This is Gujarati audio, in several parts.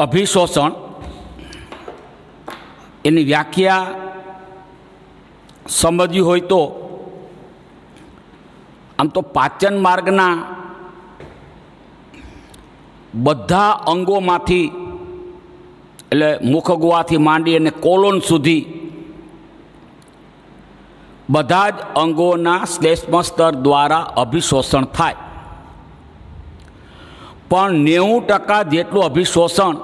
અભિશોષણ એની વ્યાખ્યા સમજવી હોય તો આમ તો પાચન માર્ગના બધા અંગોમાંથી એટલે મુખગુહાથી માંડી અને કોલોન સુધી બધા જ અંગોના શ્લેષ્મ સ્તર દ્વારા અભિશોષણ થાય, પણ 90% જેટલું અભિશોષણ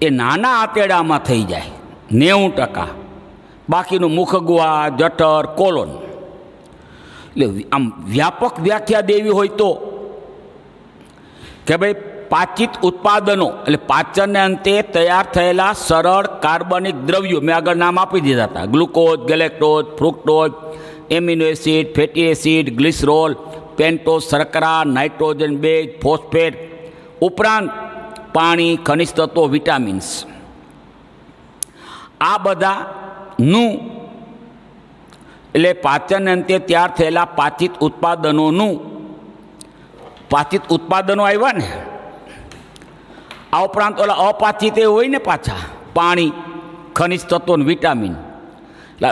એ નાના આંતરડામાં થઈ જાય, 90%. બાકીનું મુખગુહા, જઠર, કોલોન. એટલે આમ વ્યાપક વ્યાખ્યા દેવી હોય તો કે ભાઈ પાચિત ઉત્પાદનો એટલે પાચનને અંતે તૈયાર થયેલા સરળ કાર્બનિક દ્રવ્યો, મેં આગળ નામ આપી દીધા હતા, glucose, galactose, fructose, amino acid, fatty acid, glycerol, pentose, શર્કરા, નાઇટ્રોજન બેઝ, ફોસ્ફેટ, ઉપરાંત પાણી, ખનિજ તત્વો, વિટામિન્સ, આ બધાનું એટલે પાચન અંતે તૈયાર થયેલા પાચિત ઉત્પાદનોનું પાચિત ઉત્પાદનો આવ્યા ને, આ ઉપરાંત ઓલા અપાચિત એ હોય ને પાછા પાણી, ખનિજ તત્વો, વિટામિન. એટલે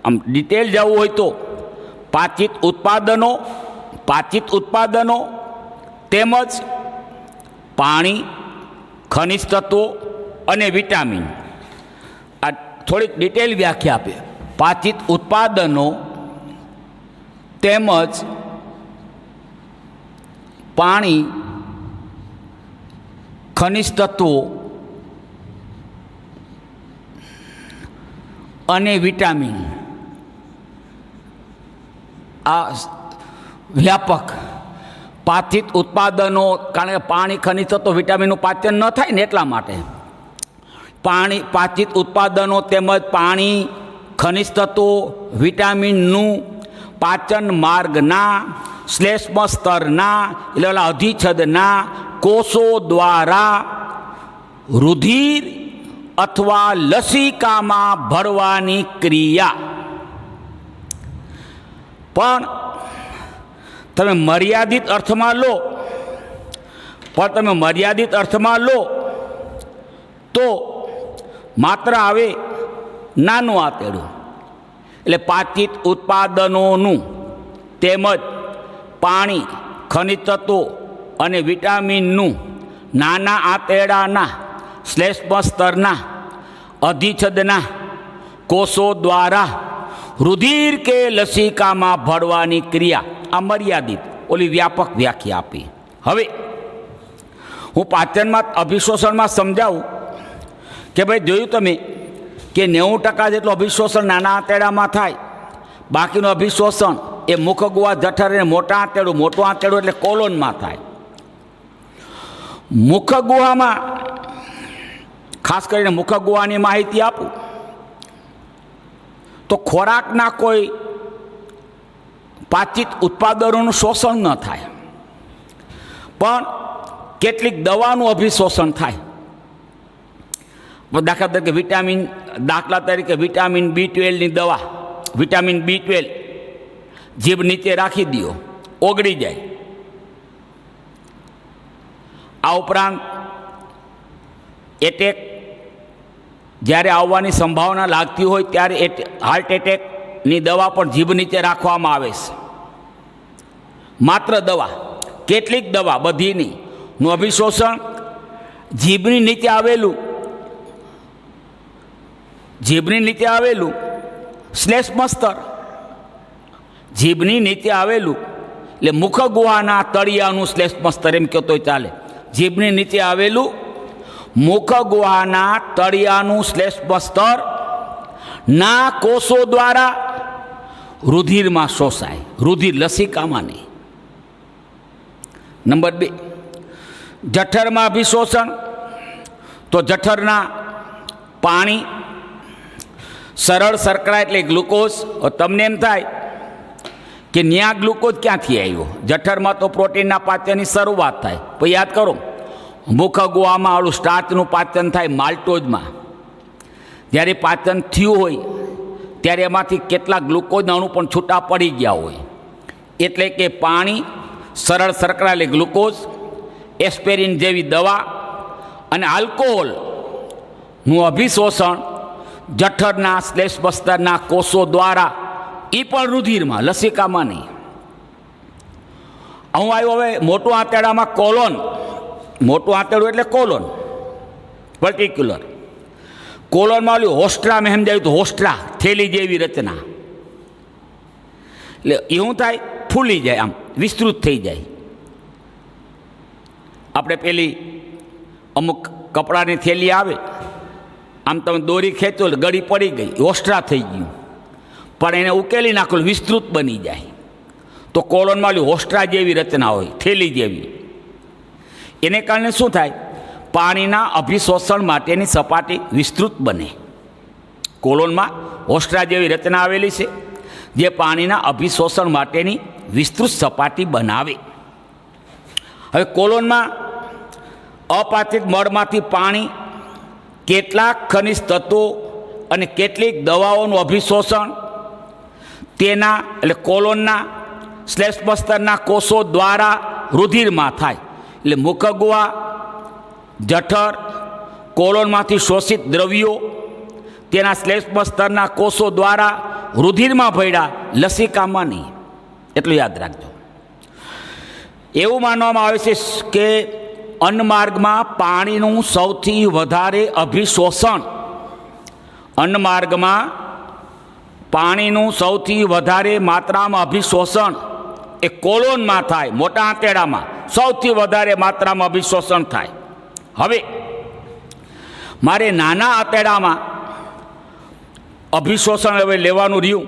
આમ ડિટેલ જવું હોય તો પાચિત ઉત્પાદનો તેમજ પાણી, ખનિજ તત્વો અને વિટામિન. આ થોડીક ડિટેલ વ્યાખ્યા આપે. પાચિત ઉત્પાદનો તેમજ પાણી, ખનિજ તત્વો અને વિટામિન. આ વ્યાપક પાચિત ઉત્પાદનો, કારણ કે પાણી, ખનિજ તત્વો, વિટામિનનું પાચન ન થાય ને એટલા માટે પાચિત ઉત્પાદનો તેમજ પાણી, ખનિજ તત્વો, વિટામિનનું પાચન માર્ગના શ્લેષ્મ સ્તરના એટલે અધિચ્છદના કોષો દ્વારા રુધિર અથવા લસિકામાં ભળવાની ક્રિયા. પણ તમે મર્યાદિત અર્થમાં લો તો માત્ર આવે નાનું આંતરડું, એટલે પાચિત ઉત્પાદનોનું તેમજ પાણી, ખનિજ તત્વો અને વિટામિનનું નાના આંતરડાના શ્લેષ્મ સ્તરના અધિચ્છદના કોષો દ્વારા રુધિર કે લસિકામાં ભળવાની ક્રિયા. આ મર્યાદિત, ઓલી વ્યાપક વ્યાખ્યા આપી. હવે હું પાચનમાં અભિશોષણમાં સમજાવું કે ભાઈ જોયું તમે કે 90% જેટલું અભિશોષણ નાના આંતરડામાં થાય, બાકીનું અભિશોષણ એ મુખગુહા, જઠર અને મોટું આંતરડું એટલે કોલોનમાં થાય. મુખગુહામાં ખાસ કરીને મુખગુહાની માહિતી આપું તો ખોરાકના કોઈ પાચિત ઉત્પાદનોનું શોષણ ન થાય, પણ કેટલીક દવાનું અભિશોષણ થાય. દાખલા તરીકે વિટામિન B12ની દવા, વિટામિન B12 જીભ નીચે રાખી દો, ઓગળી જાય. આ ઉપરાંત એટેક જ્યારે આવવાની સંભાવના લાગતી હોય ત્યારે હાર્ટ એટેકની દવા પણ જીભ નીચે રાખવામાં આવે છે. માત્ર દવા, કેટલીક દવા, બધીની નું અભિશોષણ જીભની નીચે આવેલું શ્લેષ્મ સ્તર, જીભની નીચે આવેલું એટલે મુખગુહાના તળિયાનું શ્લેષ્મ સ્તર એમ કહેતો ચાલે. જીભની નીચે આવેલું મુખગુહાના તળિયાનું શ્લેષ્મ સ્તર ના કોષો દ્વારા રુધિરમાં શોષાય, રુધિર લસિકામાં નહીં. નંબર 2, જઠરમાં અભિશોષણ તો જઠરના પાણી, સરળ શર્કરા એટલે ગ્લુકોઝ. તમને એમ થાય કે ન્યા ગ્લુકોઝ ક્યાંથી આવ્યો? જઠરમાં તો પ્રોટીનના પાચનની શરૂઆત થાય. પછી યાદ કરો, મુખગુહામાં ઓલું સ્ટાર્ચનું પાચન થાય માલ્ટોઝમાં. જ્યારે પાચન થયું હોય ત્યારે એમાંથી કેટલાક ગ્લુકોઝના અણુ પણ છૂટા પડી ગયા હોય. એટલે કે પાણી, સરળ શર્કરા એટલે ગ્લુકોઝ, એસ્પેરિન જેવી દવા અને આલ્કોહોલનું અભિશોષણ જઠરના શ્લેષબસ્તરના કોષો દ્વારા એ પણ રુધિરમાં, લસિકામાં નહીં. હું આવ્યો હવે મોટું આંતરડામાં કોલોન. મોટું આંતરડું એટલે કોલોન પર્ટિક્યુલર. કોલોનમાં ઓલું હોસ્ટ્રા મેં સમજાવ્યું તો હોસ્ટ્રા થેલી જેવી રચના. એટલે એ શું થાય? ફૂલી જાય, આમ વિસ્તૃત થઈ જાય. આપણે પેલી અમુક કપડાની થેલી આવે, આમ તમે દોરી ખેંચો એટલે ગળી પડી ગઈ, હોસ્ટ્રા થઈ ગયું. પણ એને ઉકેલી નાખો, વિસ્તૃત બની જાય. તો કોલોનમાં ઓલી હોસ્ટ્રા જેવી રચના હોય, થેલી જેવી. એને કારણે શું થાય? પાણીના અભિશોષણ માટેની સપાટી વિસ્તૃત બને. કોલોનમાં હોસ્ટ્રા જેવી રચના આવેલી છે, જે પાણીના અભિશોષણ માટેની વિસ્તૃત સપાટી બનાવે. હવે કોલોનમાં અપાચિત મળમાંથી પાણી, કેટલાક ખનિજ તત્વો અને કેટલીક દવાઓનું અભિશોષણ તેના એટલે કોલોનના શ્લેષબસ્તરના કોષો દ્વારા રુધિરમાં થાય. એટલે મુખગુહા, જઠર, કોલોનમાંથી શોષિત દ્રવ્યો તેના શ્લેષબસ્તરના કોષો દ્વારા રુધિરમાં ભળ્યા, લસિકામાં નહીં. એટલું યાદ રાખજો. એવું માનવામાં આવે છે કે અન્નમાર્ગમાં પાણીનું સૌથી વધારે અભિશોષણ, અન્નમાર્ગમાં પાણીનું સૌથી વધારે માત્રામાં અભિશોષણ એ કોલોનમાં થાય. મોટા આંતરડામાં સૌથી વધારે માત્રામાં અભિશોષણ થાય. હવે મારે નાના આંતરડામાં અભિશોષણ હવે લેવાનું રહ્યું.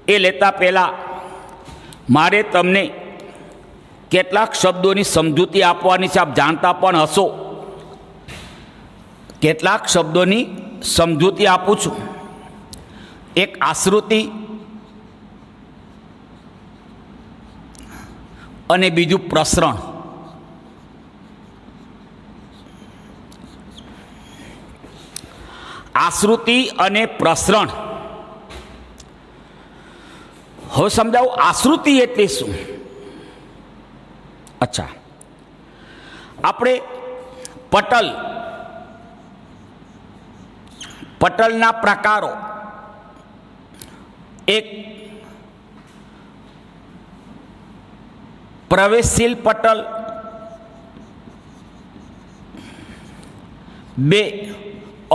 એ લેતા પહેલાં મારે તમને કેટલાક શબ્દોની સમજૂતી આપવાની છે. આપ જાણતા પણ હશો. કેટલાક શબ્દોની સમજૂતી આપું છું. એક આશ્રુતિ અને બીજું પ્રસરણ. આશ્રુતિ અને પ્રસરણ. હવે સમજાવું આશ્રુતિ એટલે શું? અચ્છા, આપણે પટલના પ્રકારો. એક પ્રવેશશીલ પટલ, 2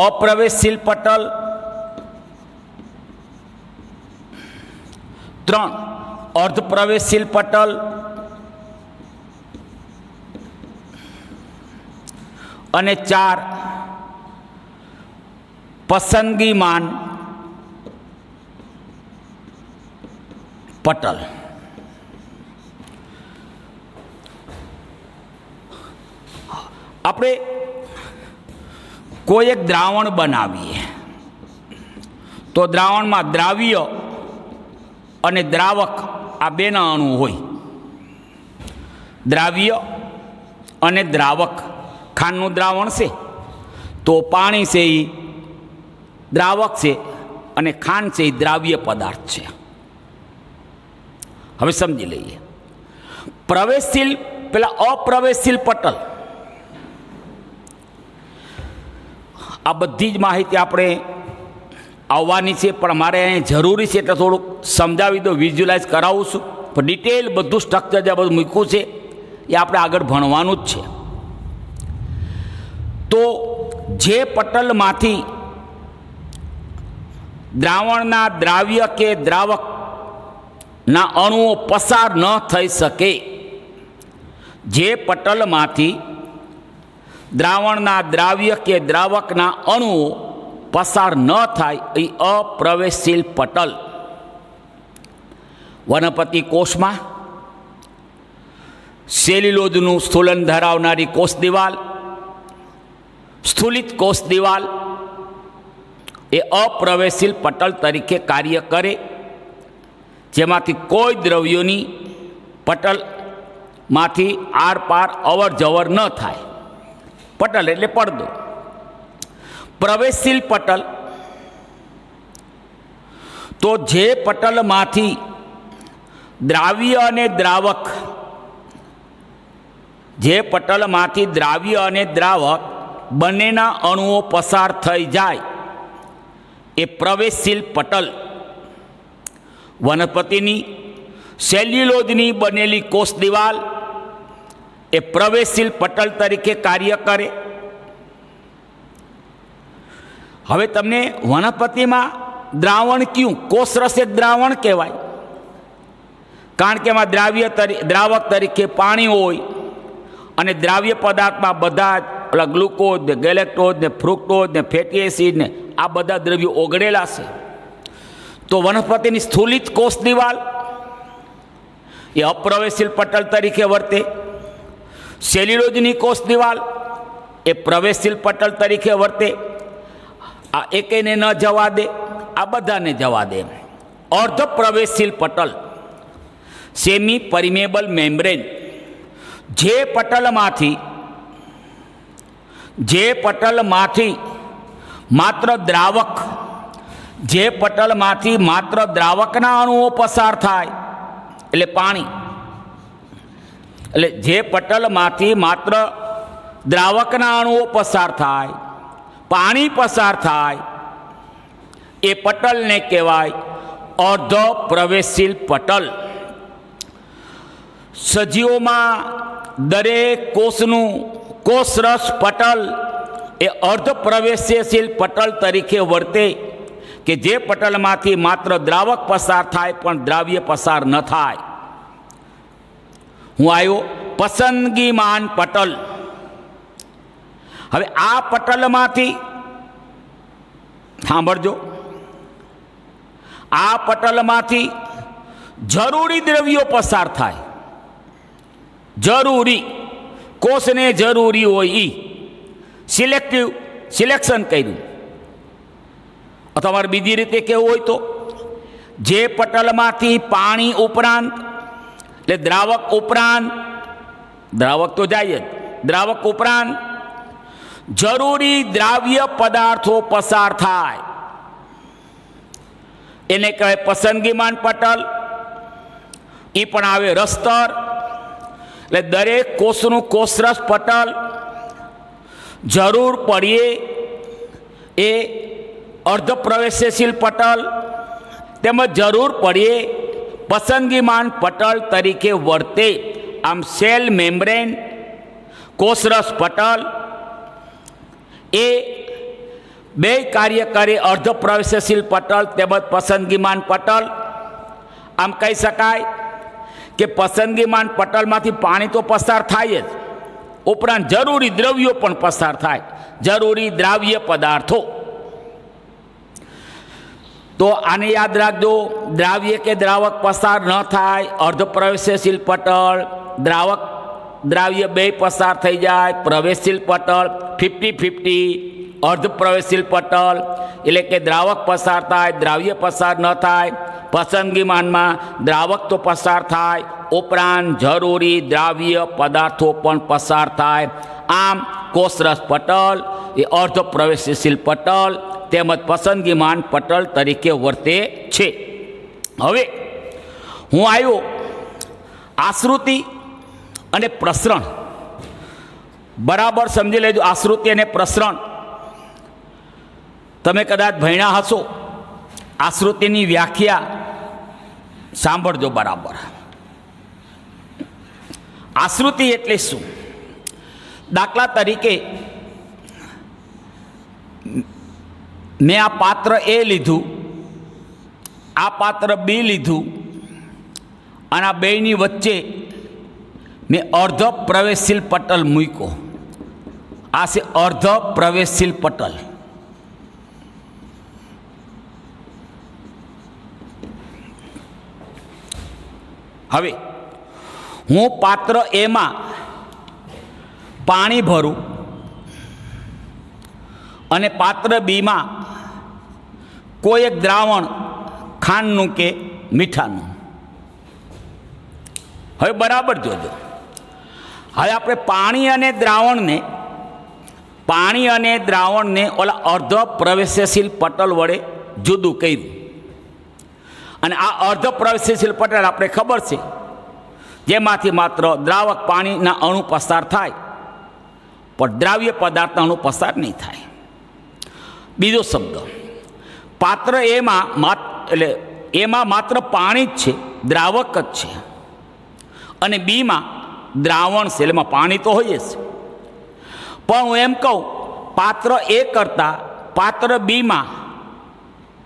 અપ્રવેશશીલ પટલ, 3 અર્ધપ્રવેશશીલ પટલ અને 4 પસંદગીમાન પટલ. આપણે કોઈ એક દ્રાવણ બનાવીએ તો દ્રાવણમાં દ્રાવ્ય અને દ્રાવક આ બેના અણુ હોય. દ્રાવ્ય અને દ્રાવક. ખાંડનું દ્રાવણ છે તો પાણી છે એ દ્રાવક છે અને ખાંડ છે એ દ્રાવ્ય પદાર્થ છે. હવે સમજી લઈએ. પ્રવેશશીલ, પેલા અપ્રવેશશીલ પટલ. આ બધી જ માહિતી આપણે આવવાની છે, પણ મારે અહીં જરૂરી છે એટલે થોડુંક સમજાવી દો, વિઝ્યુલાઇઝ કરાવું છું. પણ ડિટેલ બધું સ્ટ્રક્ચર જે બધું મૂક્યું છે એ આપણે આગળ ભણવાનું જ છે. તો જે પટલમાંથી દ્રાવણના દ્રાવ્ય કે દ્રાવકના અણુઓ પસાર ન થઈ શકે, જે પટલમાંથી દ્રાવણના દ્રાવ્ય કે દ્રાવકના અણુઓ પસાર ન થાય એ અપ્રવેશશીલ પટલ. વનસ્પતિ કોષમાં સેલ્યુલોઝનું સ્થૂલન ધરાવનારી કોષ દિવાલ, સ્થૂલિત કોષ દિવાલ એ અપ્રવેશશીલ પટલ તરીકે કાર્ય કરે, જેમાંથી કોઈ દ્રવ્યોની પટલમાંથી આરપાર અવર જવર ન થાય. પટલ એટલે પડદો. પ્રવેશશીલ પટલ તો જે પટલમાંથી દ્રાવ્ય અને દ્રાવક, જે પટલમાંથી દ્રાવ્ય અને દ્રાવક બંનેના અણુઓ પસાર થઈ જાય એ પ્રવેશશીલ પટલ. વનસ્પતિની સેલ્યુલોઝની બનેલી કોષ દિવાલ એ પ્રવેશશીલ પટલ તરીકે કાર્ય કરે. હવે તમને વનસ્પતિમાં દ્રાવણ કયું? કોષરસ એ દ્રાવણ કહેવાય, કારણ કે એમાં દ્રાવક તરીકે પાણી હોય અને દ્રાવ્ય પદાર્થમાં બધા જ ગ્લુકોઝ ને ગેલેક્ટોઝ ને ફ્રુક્ટોઝ ને ફેટી એસિડ ને આ બધા દ્રવ્યો ઓગળેલા છે. તો વનસ્પતિની સ્થૂલિત કોષ દિવાલ એ અપ્રવેશશીલ પટલ તરીકે વર્તે. સેલ્યુલોઝની કોષ દિવાલ એ પ્રવેશશીલ પટલ તરીકે વર્તે. આ એકેને ન જવા દે, આ બધાને જવા દે. અર્ધ પ્રવેશશીલ પટલ સેમી પરમેબલ મેમ્બ્રેન, જે પટલમાંથી માત્ર દ્રાવકના અણુઓ પસાર થાય, એટલે પાણી, એટલે જે પટલમાંથી માત્ર દ્રાવકના અણુઓ પસાર થાય, પાણી પસાર થાય, એ પટલને કહેવાય અર્ધ પ્રવેશશીલ પટલ. સજીવોમાં દરેક કોષનું કોષરસ પટલ એ અર્ધ પ્રવેશશીલ પટલ તરીકે વર્તે, કે જે પટલમાંથી માત્ર દ્રાવક પસાર થાય પણ દ્રાવ્ય પસાર ન થાય. હું આવ્યો પસંદગીમાન પટલ. હવે આ પટલમાંથી સાંભળજો, આ પટલમાંથી જરૂરી દ્રવ્યો પસાર થાય. જરૂરી, કોષને જરૂરી હોય એ સિલેક્શન કર્યું. તમારે બીજી રીતે કેવું હોય તો, જે પટલમાંથી પાણી ઉપરાંત, એટલે દ્રાવક તો જાય જ, દ્રાવક ઉપરાંત જરૂરી દ્રાવ્ય પદાર્થો પસાર થાય એને કહેવાય પસંદગીમાન પટલ. એ પણ આવે રસ્તર, એટલે દરેક કોષનું કોષરસ પટલ જરૂર પડીએ એ અર્ધ પ્રવેશશીલ પટલ તેમજ જરૂર પડીએ પસંદગીમાન પટલ તરીકે વર્તે. આમ સેલ મેમ્બ્રેન, કોષરસ પટલ એ બે કાર્ય કરે, અર્ધ પ્રવેશશીલ પટલ તેમજ પસંદગીમાન પટલ. આમ કહી શકાય કે પસંદગીમાન પટલમાંથી પાણી તો પસાર થાય જ, ઉપરાંત જરૂરી દ્રવ્યો પણ પસાર થાય, જરૂરી દ્રાવ્ય પદાર્થો. તો આને યાદ રાખજો, દ્રાવ્ય કે દ્રાવક પસાર ન થાય, અર્ધ પ્રવેશશીલ પટલ, દ્રાવ્ય બે પસાર થઈ જાય, પ્રવેશશીલ પટલ 50-50, અર્ધ પ્રવેશશીલ પટલ એટલે કે દ્રાવક પસાર થાય, દ્રાવ્ય પસાર ન થાય. પસંદગીમાનમાં દ્રાવક તો પસાર થાય, ઉપરાંત જરૂરી દ્રાવ્ય પદાર્થો પણ પસાર થાય. આમ કોષરસ પટલ એ અર્ધ પ્રવેશશીલ પટલ તેમજ પસંદગીમાન પટલ તરીકે વર્તે છે. હવે હું આવ્યો આશ્રુતિ અને પ્રસરણ. બરાબર સમજી લેજો, આશ્રુતિ અને પ્રસરણ તમે કદાચ ભણ્યા હશો. આશ્રુતિની વ્યાખ્યા સાંભળજો બરાબર. આશ્રુતિ એટલે શું? દાખલા તરીકે મેં આ પાત્ર એ લીધું, આ પાત્ર બી લીધું, અને આ બેયની વચ્ચે મેં અર્ધ પ્રવેશશીલ પટલ મૂક્યો. આ છે અર્ધ પ્રવેશશીલ પટલ. હવે હું પાત્ર એમાં પાણી ભરું અને પાત્ર બીમાં કોઈ એક દ્રાવણ ખાંડનું કે મીઠાનું. હવે બરાબર જોજો. હવે આપણે પાણી અને દ્રાવણને ઓલા અર્ધ પ્રવેશશીલ પટલ વડે જુદું કર્યું. અને આ અર્ધ પ્રવેશશીલ પટલ આપણે ખબર છે, જેમાંથી માત્ર દ્રાવક પાણીના અણુ પસાર થાય, પણ દ્રાવ્ય પદાર્થનો પસાર નહીં થાય. બીજો શબ્દ, પાત્ર એટલે એમાં માત્ર પાણી જ છે, દ્રાવક જ છે, અને બીમાં દ્રાવણ છે, એમાં પાણી તો હોય જ. પણ હું એમ કહું, પાત્ર એ કરતાં પાત્ર બીમાં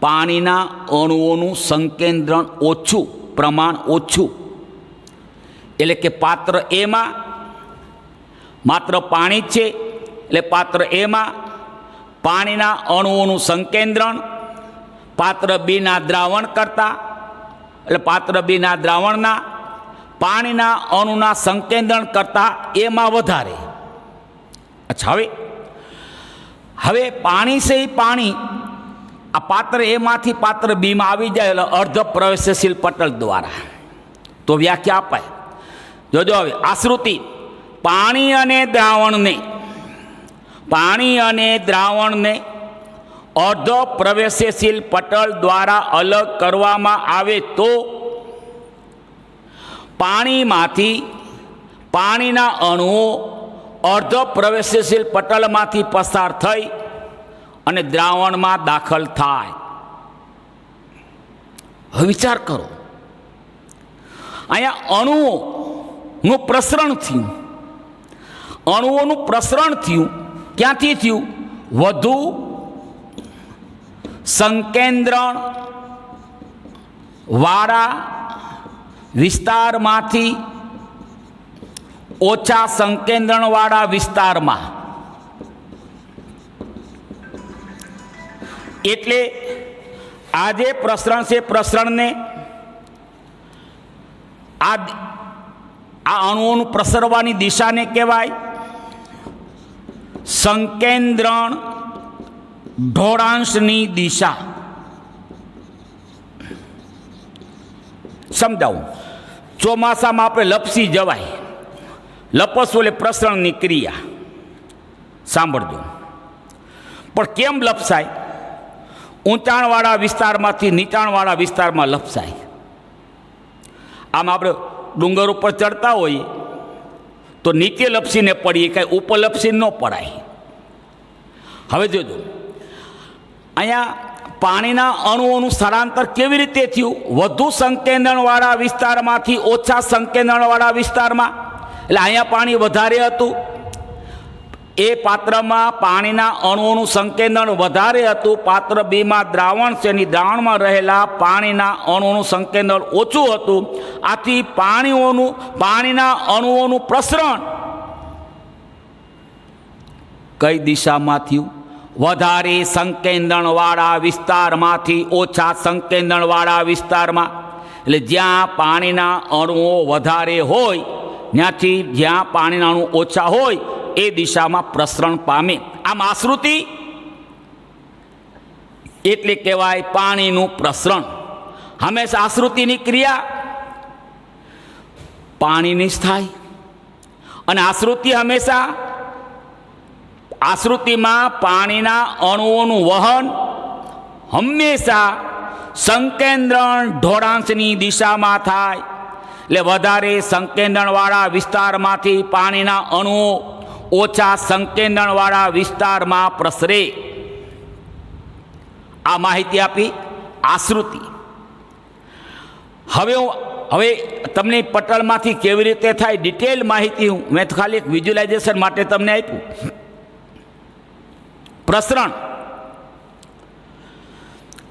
પાણીના અણુઓનું સંકેન્દ્રણ ઓછું, પ્રમાણ ઓછું. એટલે કે પાત્ર એમાં માત્ર પાણી જ છે, એટલે પાત્ર એમાં પાણીના અણુઓનું સંકેન્દ્રણ પાત્ર બીના દ્રાવણ કરતાં, એટલે પાત્ર બીના દ્રાવણના પાણીના અણુના સંકેન્દ્રણ કરતાં એમાં વધારે. અચ્છા, હવે પાણી છે એ પાણી આ પાત્ર એમાંથી પાત્ર બીમાં આવી જાય એટલે અર્ધ પ્રવેશશીલ પટલ દ્વારા તો વ્યાખ્યા અપાય. જોજો હવે આશ્રુતિ, પાણી અને દ્રાવણને અર્ધ પ્રવેશશીલ પટલ દ્વારા અલગ કરવામાં આવે તો પાણીમાંથી પાણીના અણુઓ અર્ધ પ્રવેશશીલ પટલમાંથી પસાર થઈ અને દ્રાવણમાં દાખલ થાય. હવે વિચાર કરો, અહીંયા અણુઓનું પ્રસરણ થયું. અણુઓનું પ્રસરણ થયું ક્યાંથી થયું? વધુ સંકેન્દ્રણ વાળા વિસ્તારમાંથી ઓછા સંકેન્દ્રણ વાળા વિસ્તારમાં. એટલે આ જે પ્રસરણ છે, પ્રસરણને આ અણુઓનું પ્રસરવાની દિશાને કહેવાય સંકેન્દ્રણ ઢોળાંશની દિશા. સમજાવું, ચોમાસામાં આપણે લપસી જવાય, લપસવું એટલે પ્રસરણની ક્રિયા. સાંભળજો, પણ કેમ લપસાય? ઊંચાણવાળા વિસ્તારમાંથી નીચાણવાળા વિસ્તારમાં લપસાય. આમ આપણે ડુંગર ઉપર ચડતા હોઈએ તો નીચે લપસીને પડીએ, કાંઈ ઉપર લપસીને ન પડાય. હવે જોજો, અહીંયા પાણીના અણુઓનું સ્થળાંતર કેવી રીતે થયું? વધુ સંકેન્દ્રણવાળા વિસ્તારમાંથી ઓછા સંકેન્દ્રણવાળા વિસ્તારમાં. એટલે અહીંયા પાણી વધારે હતું, એ પાત્રમાં પાણીના અણુઓનું સંકેન્દ્રણ વધારે હતું. પાત્ર બીમાં દ્રાવણ છે, એની દ્રાવણમાં રહેલા પાણીના અણુઓનું સંકેન્દ્રણ ઓછું હતું. આથી પાણીના અણુઓનું પ્રસરણ કઈ દિશામાં થયું? વધારે સંકેન્દ્રણવાળા વિસ્તારમાંથી ઓછા સંકેન્દ્રણવાળા વિસ્તારમાં. એટલે જ્યાં પાણીના અણુઓ વધારે હોય ત્યાંથી જ્યાં પાણીના અણુ ઓછા હોય એ દિશામાં પ્રસરણ પામે. આમ આશ્રુતિ એટલે કહેવાય પાણીનું પ્રસરણ. હંમેશા આશ્રુતિની ક્રિયા પાણીની જ થાય, અને આશ્રુતિ આશ્રુતિમાં પાણીના અણુઓનું વહન હંમેશા સંકેન્દ્રણ ઢોળાંશની દિશામાં થાય. એટલે વધારે સંકેન્દ્રણવાળા વિસ્તારમાંથી પાણીના અણુઓ ઓછા સંકેન્દ્રણવાળા વિસ્તારમાં પ્રસરે. આ માહિતી આપી આશ્રુતિ. હવે તમને પટલમાંથી કેવી રીતે થાય ડિટેલ માહિતી મેં ખાલી એક વિઝ્યુલાઇઝેશન માટે તમને આપ્યું. પ્રસરણ.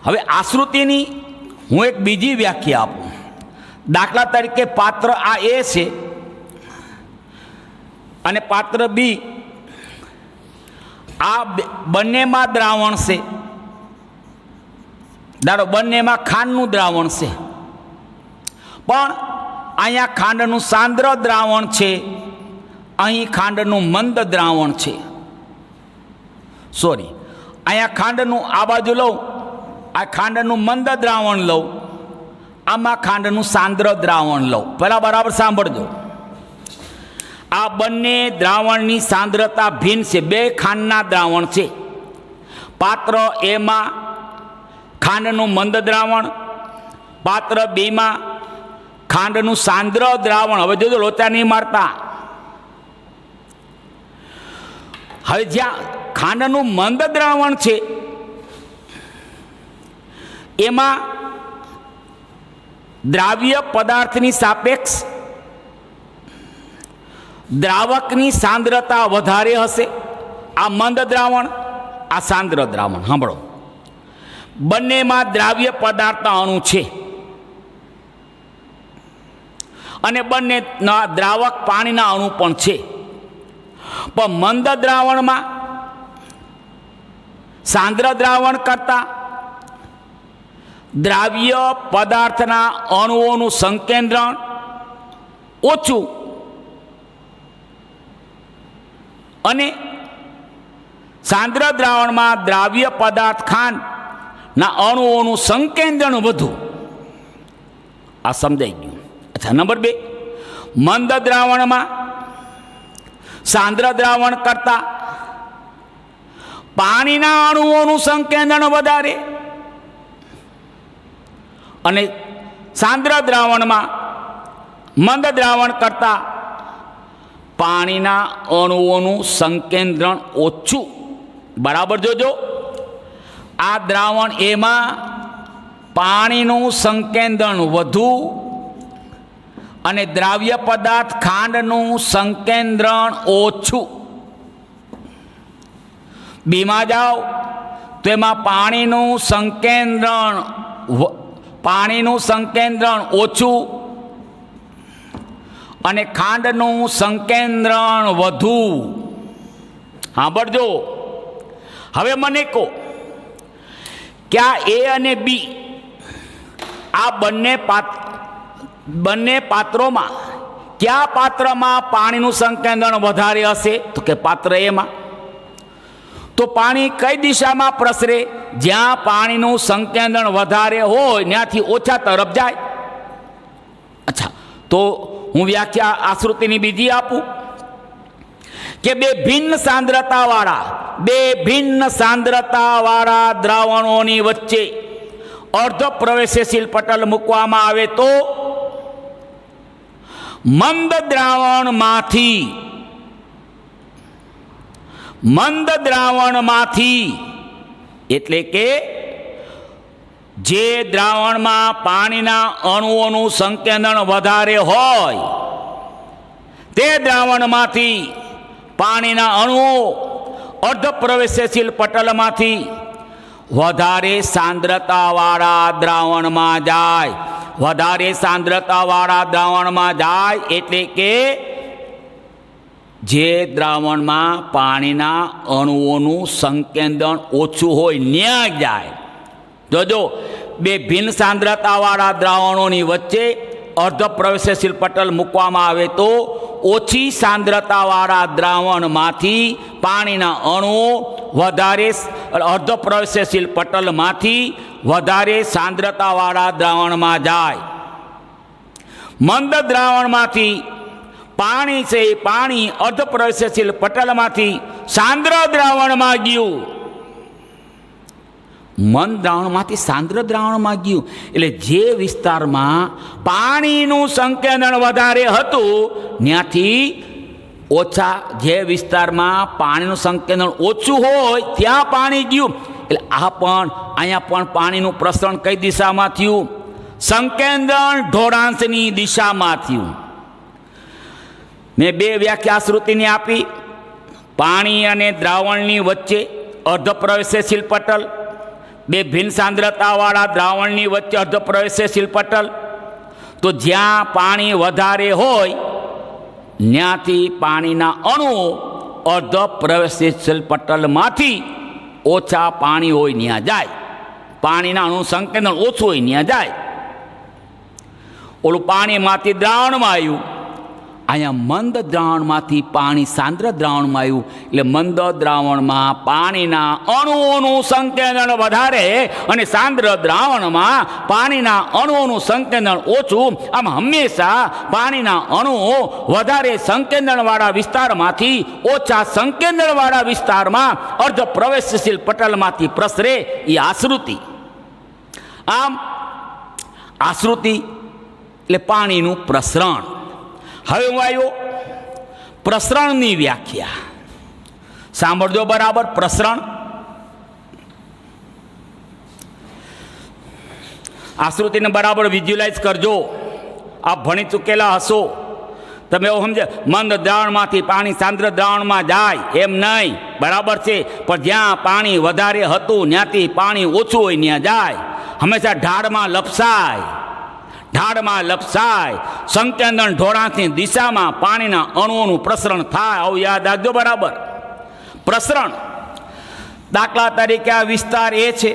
હવે આશ્રુતિની હું એક બીજી વ્યાખ્યા આપું. દાખલા તરીકે પાત્ર આ એ છે અને પાત્ર બી, આ બંનેમાં દ્રાવણ છે. ધારો બંનેમાં ખાંડનું દ્રાવણ છે, પણ અહીંયા ખાંડનું સાંદ્ર દ્રાવણ છે, અહીં ખાંડનું મંદ દ્રાવણ છે. સોરી, અહીંયા ખાંડનું આ બાજુ લઉં, આ ખાંડનું મંદ દ્રાવણ લઉં, આમાં ખાંડનું સાંદ્ર દ્રાવણ લઉં. પહેલાં બરાબર સાંભળજો, આ બંને દ્રાવણની સાંદ્રતા ભિન્ન છે. બે ખાંડના દ્રાવણ છે. પાત્ર એમાં ખાંડનું મંદ દ્રાવણ, પાત્ર બીમાં ખાંડનું સાંદ્ર દ્રાવણ. હવે જોજો, લોચા નહીં મારતા. હવે જ્યાં ખાંડનું મંદ દ્રાવણ છે એમાં દ્રાવ્ય પદાર્થની સાપેક્ષ દ્રાવકની સાંદ્રતા વધારે હશે. આ મંદ દ્રાવણ, આ સાંદ્ર દ્રાવણ. સાંભળો, બંનેમાં દ્રાવ્ય પદાર્થના અણુ છે અને બંનેના દ્રાવક પાણીના અણુ પણ છે. પણ મંદ દ્રાવણમાં સાંદ્ર દ્રાવણ કરતાં દ્રાવ્ય પદાર્થના અણુઓનું સંકેન્દ્રણ ઓછું અને સાંદ્ર દ્રાવણમાં દ્રાવ્ય પદાર્થ ખાંડના અણુઓનું સંકેન્દ્રણ વધુ. આ સમજાઈ ગયું. અચ્છા, નંબર 2, મંદ દ્રાવણમાં સાંદ્ર દ્રાવણ કરતાં પાણીના અણુઓનું સંકેન્દ્રણ વધારે અને સાંદ્ર દ્રાવણમાં મંદ દ્રાવણ કરતાં પાણીના અણુઓનું સંકેન્દ્રણ ઓછું. બરાબર જોજો, આ દ્રાવણ એમાં પાણીનું સંકેન્દ્રણ વધુ અને દ્રાવ્ય પદાર્થ ખાંડનું સંકેન્દ્રણ ઓછું. બીમાં જાઓ તો એમાં પાણીનું સંકેન્દ્રણ ઓછું અને ખાંડનું સંકેન્દ્રણ વધુ. સાંભળજો, હવે મને કહો કે આ એ અને બી આ બંને પાત્રોમાં કયા પાત્રમાં પાણીનું સંકેન્દ્રણ વધારે હશે? તો કે પાત્ર એમાં. તો પાણી કઈ દિશામાં પ્રસરે? જ્યાં પાણીનું સંકેન્દ્રણ વધારે હોય ત્યાંથી ઓછા તરફ જાય. અચ્છા, તો હું વ્યાખ્યા આશ્રુતિની બીજી આપું કે બે ભિન્ન સાંદ્રતાવાળા દ્રાવણોની વચ્ચે અર્ધ પ્રવેશશીલ પટલ મૂકવામાં આવે તો મંદ દ્રાવણમાંથી એટલે કે જે દ્રાવણમાં પાણીના અણુઓનું સંકેન્દ્રણ વધારે હોય તે દ્રાવણમાંથી પાણીના અણુઓ અર્ધ પ્રવેશશીલ પટલમાંથી વધારે સાંદ્રતાવાળા દ્રાવણમાં જાય. એટલે કે જે દ્રાવણમાં પાણીના અણુઓનું સંકેન્દ્રણ ઓછું હોય ન્યા જાય. જોજો, બે ભિન્ન સાંદ્રતાવાળા દ્રાવણોની વચ્ચે અર્ધ પ્રવેશશીલ પટલ મૂકવામાં આવે તો ઓછી સાંદ્રતાવાળા દ્રાવણમાંથી પાણીના અણુઓ અર્ધ પ્રવેશશીલ પટલમાંથી વધારે સાંદ્રતાવાળા દ્રાવણમાં જાય. મંદ દ્રાવણમાંથી પાણી અર્ધ પ્રવેશશીલ પટલમાંથી સાંદ્ર દ્રાવણમાં ગયું. મંદ દ્રાવણમાંથી સાંદ્ર દ્રાવણમાં ગયું એટલે જે વિસ્તારમાં પાણીનું સંકેન્દ્રણ વધારે હતું ત્યાંથી ઓછા, જે વિસ્તારમાં પાણીનું સંકેન્દ્રણ ઓછું હોય ત્યાં પાણી ગયું. એટલે અહીંયા પણ પાણીનું પ્રસરણ કઈ દિશામાં થયું? સંકેન્દ્રણ ઢોળાંશની દિશામાં થયું. મેં 2 વ્યાખ્યા શ્રુતિની આપી. પાણી અને દ્રાવણની વચ્ચે અર્ધ પ્રવેશશીલ પટલ, બે ભિન્ન સાંદ્રતાવાળા દ્રાવણની વચ્ચે અર્ધ પ્રવેશશીલ પટલ. તો જ્યાં પાણી વધારે હોય ત્યાંથી પાણીના અણુઓ અર્ધ પ્રવેશશીલ પટલમાંથી ઓછા પાણી હોય ત્યાં જાય. પાણીના અણુ સંકેન્દ્રણ ઓછું હોય ત્યાં જાય. ઓલું પાણીમાંથી દ્રાવણમાં આવ્યું, અહીંયા મંદ દ્રાવણમાંથી પાણી સાંદ્ર દ્રાવણમાં આવ્યું. એટલે મંદ દ્રાવણમાં પાણીના અણુઓનું સંકેન્દ્રણ વધારે અને સાંદ્ર દ્રાવણમાં પાણીના અણુઓનું સંકેન્દ્રણ ઓછું. આમ હંમેશા પાણીના અણુઓ વધારે સંકેન્દ્રણવાળા વિસ્તારમાંથી ઓછા સંકેન્દ્રણવાળા વિસ્તારમાં અર્ધ પ્રવેશશીલ પટલમાંથી પ્રસરે. એ આશ્રુતિ. આમ આશ્રુતિ એટલે પાણીનું પ્રસરણ. હવે હું આવ્યો પ્રસરણની વ્યાખ્યા. સાંભળજો બરાબર. પ્રસરણ આશ્રુતિને બરાબર વિઝ્યુલાઇઝ કરજો. આપ ભણી ચૂકેલા હશો. તમે એવું સમજે મંદ દ્રાવણમાંથી પાણી સાંદ્ર દ્રાવણમાં જાય એમ નહીં, બરાબર છે. પણ જ્યાં પાણી વધારે હતું ત્યાંથી પાણી ઓછું હોય ત્યાં જાય. હંમેશા ઢાળમાં લપસાય. સંકેન્દ્રણ ઢોળાંની દિશામાં પાણીના અણુઓનું પ્રસરણ થાય. આવું યાદ રાખજો બરાબર. પ્રસરણ દાખલા તરીકે આ વિસ્તાર એ છે,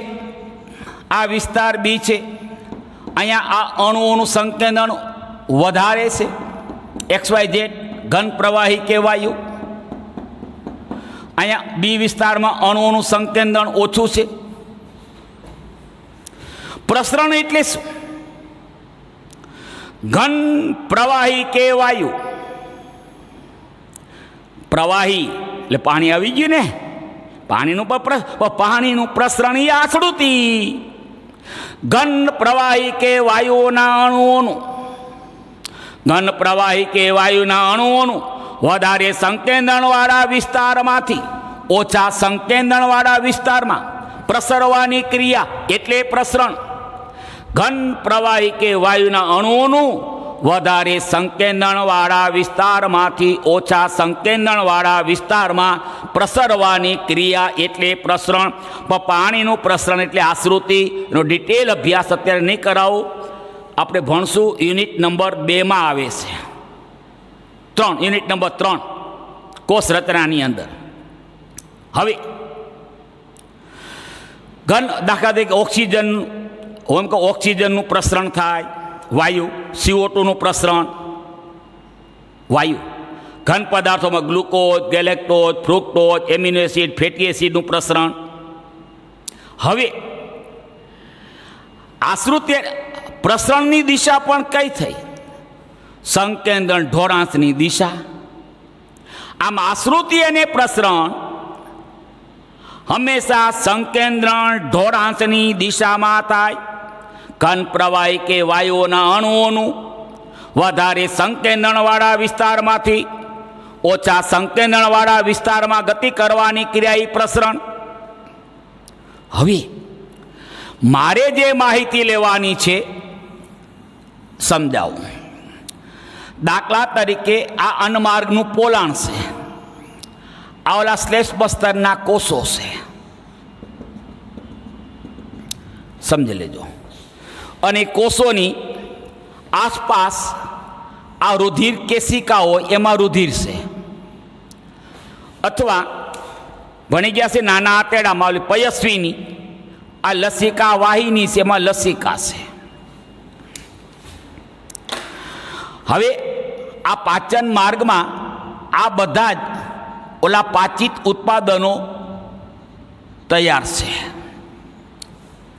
આ વિસ્તાર બી છે. અહીંયા આ અણુઓનું સંકેન્દ્રણ વધારે છે, XYZ ઘન પ્રવાહી કહેવાયું. અહીંયા બી વિસ્તારમાં અણુઓનું સંકેન્દ્રણ ઓછું છે. પ્રસરણ એટલે શું? ઘન પ્રવાહી કહેવાયું. પ્રવાહી એટલે પાણી આવી ગયું ને, પાણીનું પ્રસરણ એ આશ્રુતિ. ઘન પ્રવાહી કે વાયુઓના અણુઓનું વધારે સંકેન્દ્રણવાળા વિસ્તારમાંથી ઓછા સંકેન્દ્રણવાળા વિસ્તારમાં પ્રસરવાની ક્રિયા એટલે પ્રસરણ. ઘન પ્રવાહી કે વાયુના અણુઓનું વધારે સંકેન્દ્રણવાળા વિસ્તારમાંથી ઓછા સંકેન્દ્રણવાળા વિસ્તારમાં પ્રસરવાની ક્રિયા એટલે પ્રસરણ. પણ પાણીનું પ્રસરણ એટલે આશ્રુતિનો ડિટેલ અભ્યાસ અત્યારે નહીં કરાવું. આપણે ભણશું યુનિટ નંબર 2માં આવે છે. યુનિટ નંબર 3 કોષ રચનાની અંદર. હવે ઘન દાખલા તરીકે ઓક્સિજનનું પ્રસરણ થાય, વાયુ CO2નું પ્રસરણ, વાયુ ઘન પદાર્થોમાં glucose, galactose, fructose, amino acid, fatty એસિડનું પ્રસરણ. હવે આશ્રુતિ પ્રસરણની દિશા પણ કઈ થઈ? સંકેન્દ્રણ ઢોળાંચની દિશા. આમ આશ્રુતિ અને પ્રસરણ હંમેશા સંકેન્દ્રણ ઢોળાંચની દિશામાં થાય. ઘન પ્રવાહી કે વાયુઓના અણુઓનું વધારે સંકેન્દ્રણવાળા વિસ્તારમાંથી ઓછા સંકેન્દ્રણવાળા વિસ્તારમાં ગતિ કરવાની ક્રિયા પ્રસરણ. હવે મારે જે માહિતી લેવાની છે સમજાવું. દાખલા તરીકે આ અન્નમાર્ગનું પોલાણ છે, આ ઓલા શ્લેષબસ્તરના કોષો છે, સમજી લેજો. અને કોષોની આસપાસ આ રુધિર કેશિકાઓ, એમાં રુધિર છે. અથવા ભણી ગયા છે નાના આંતરડામાં પયસ્વીની આ લસિકા વાહિની છે, એમાં લસિકા છે. હવે આ પાચન માર્ગમાં આ બધા જ ઓલા પાચિત ઉત્પાદનો તૈયાર છે.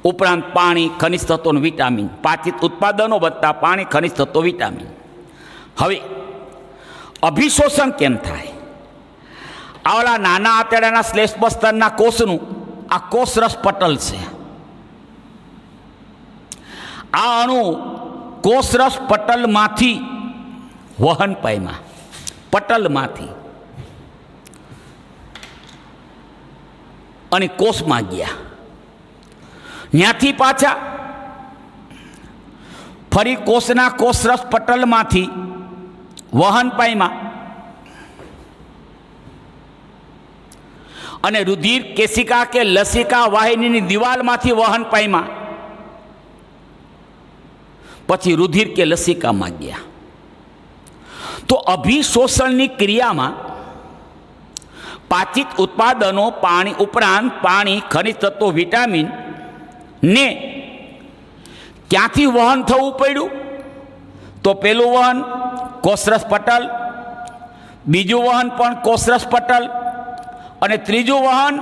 ઉપરાંત પાણી, ખનિજ તત્વો, વિટામિન. પાચિત ઉત્પાદનો વત્તા પાણી, ખનિજ તત્વો, વિટામિન. હવે અભિશોષણ કેમ થાય? આ ઓલા નાના આંતરડાના શ્લેષબસ્તરના કોષનું આ કોષરસ પટલ છે. આ અણુ કોષરસ પટલમાંથી વહન પામ્યા, પટલમાંથી, અને કોષમાં ગયા. ત્યાંથી પાછા ફરી કોષના કોષરસ પટલમાંથી વહન પામ્યા અને રુધિર કેશિકા કે લસિકા વાહિનીની દિવાલમાંથી વહન પામ્યા. પછી રુધિર કે લસિકામાં ગયા. તો અભિશોષણની ક્રિયામાં પાચિત ઉત્પાદનો, પાણી ઉપરાંત પાણી, ખનિજ તત્વો, વિટામિન ને ક્યાંથી વહન થવું પડ્યું? તો પેલું વહન કોષરસ પટલ, બીજું વહન પણ કોષરસ પટલ, અને ત્રીજું વહન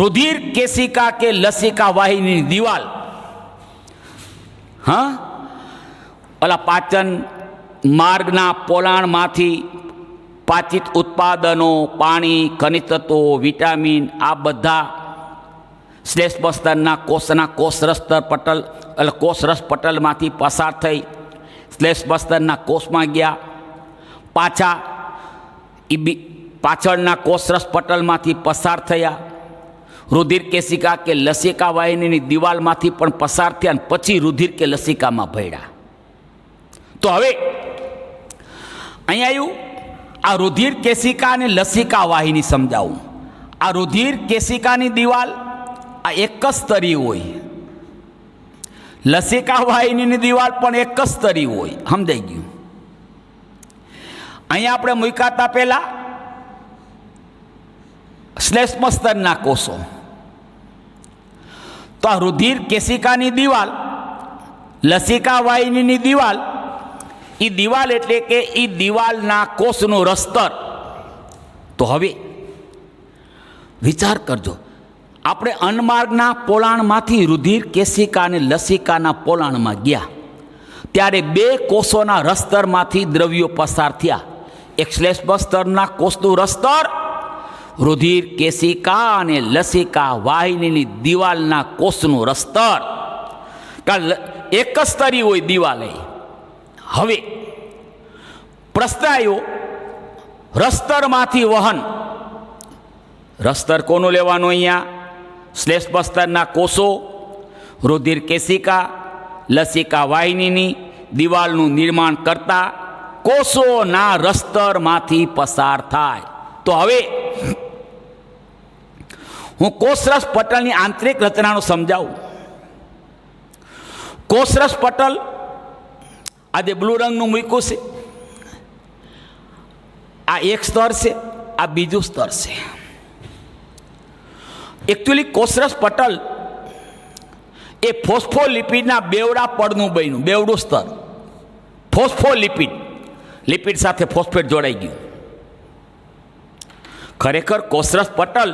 રુધિર કેશિકા કે લસિકા વાહિનીની દિવાલ. હા, ઓલા પાચન માર્ગના પોલાણમાંથી પાચિત ઉત્પાદનો, પાણી, ખનિજ તત્વો, વિટામિન, આ બધા શ્લેષબસ્તરના કોષના કોષરસ પટલ એટલે કોષરસ પટલમાંથી પસાર થઈ શ્લેષબસ્તરના કોષમાં ગયા. પાછા પાછળના કોષરસ પટલમાંથી પસાર થયા, રુધિર કેશિકા કે લસિકા વાહિનીની દિવાલમાંથી પણ પસાર થયા અને પછી રુધિર કે લસિકામાં ભળ્યા. તો હવે અહીંયા આવ્યું આ રુધિર કેશિકા અને લસિકા વાહિની સમજાવું. આ રુધિર કેશિકાની દિવાલ આ એક જ સ્તરી હોય, લસિકા વાહિનીની દિવાલ પણ એક જ સ્તરી હોય. સમજાઈ ગયું? અહીંયા આપણે મૂકાતા પહેલા શ્લેષ્મ સ્તરના કોષો. તો આ રુધિર કેશિકાની દિવાલ, લસિકા વાહિનીની દિવાલ, એ દિવાલ એટલે કે એ દિવાલના કોષનું રસ્તર. તો હવે વિચાર કરજો, આપણે અન્નમાર્ગના પોલાણમાંથી રુધિર કેશિકા અને લસિકાના પોલાણમાં ગયા ત્યારે બે કોષોના રસ્તરમાંથી દ્રવ્યો પસાર થયા. એક શ્લેષ્મ સ્તરના કોષનું રસ્તર, રુધિર કેશિકા અને લસિકા વાહિનીની દિવાલના કોષનું રસ્તર. કારણ એક જ સ્તરી હોય દિવાલે. હવે પ્રશ્ન આવ્યો, રસ્તરમાંથી વહન. રસ્તર કોનું લેવાનું? અહીંયા શ્લેષ્મ સ્તરના કોષો, રુધિર કેશિકા, લસિકા વાહિનીની દિવાલનું નિર્માણ કરતા કોષોના રસ્તરમાંથી પસાર થાય. તો હવે હું કોષરસ પટલની આંતરિક રચનાનું સમજાવું. કોષરસ પટલ આજે બ્લુ રંગનું મૂક્યું છે. આ એક સ્તર છે, આ બીજું સ્તર છે. એકચ્યુઅલી કોષરસ પટલ એ ફોસ્ફોલિપિડના બેવડા પડનું બન્યું, બેવડું સ્તર. ફોસ્ફોલિપિડ, લિપિડ સાથે ફોસ્ફેટ જોડાઈ ગયું. ખરેખર કોષરસ પટલ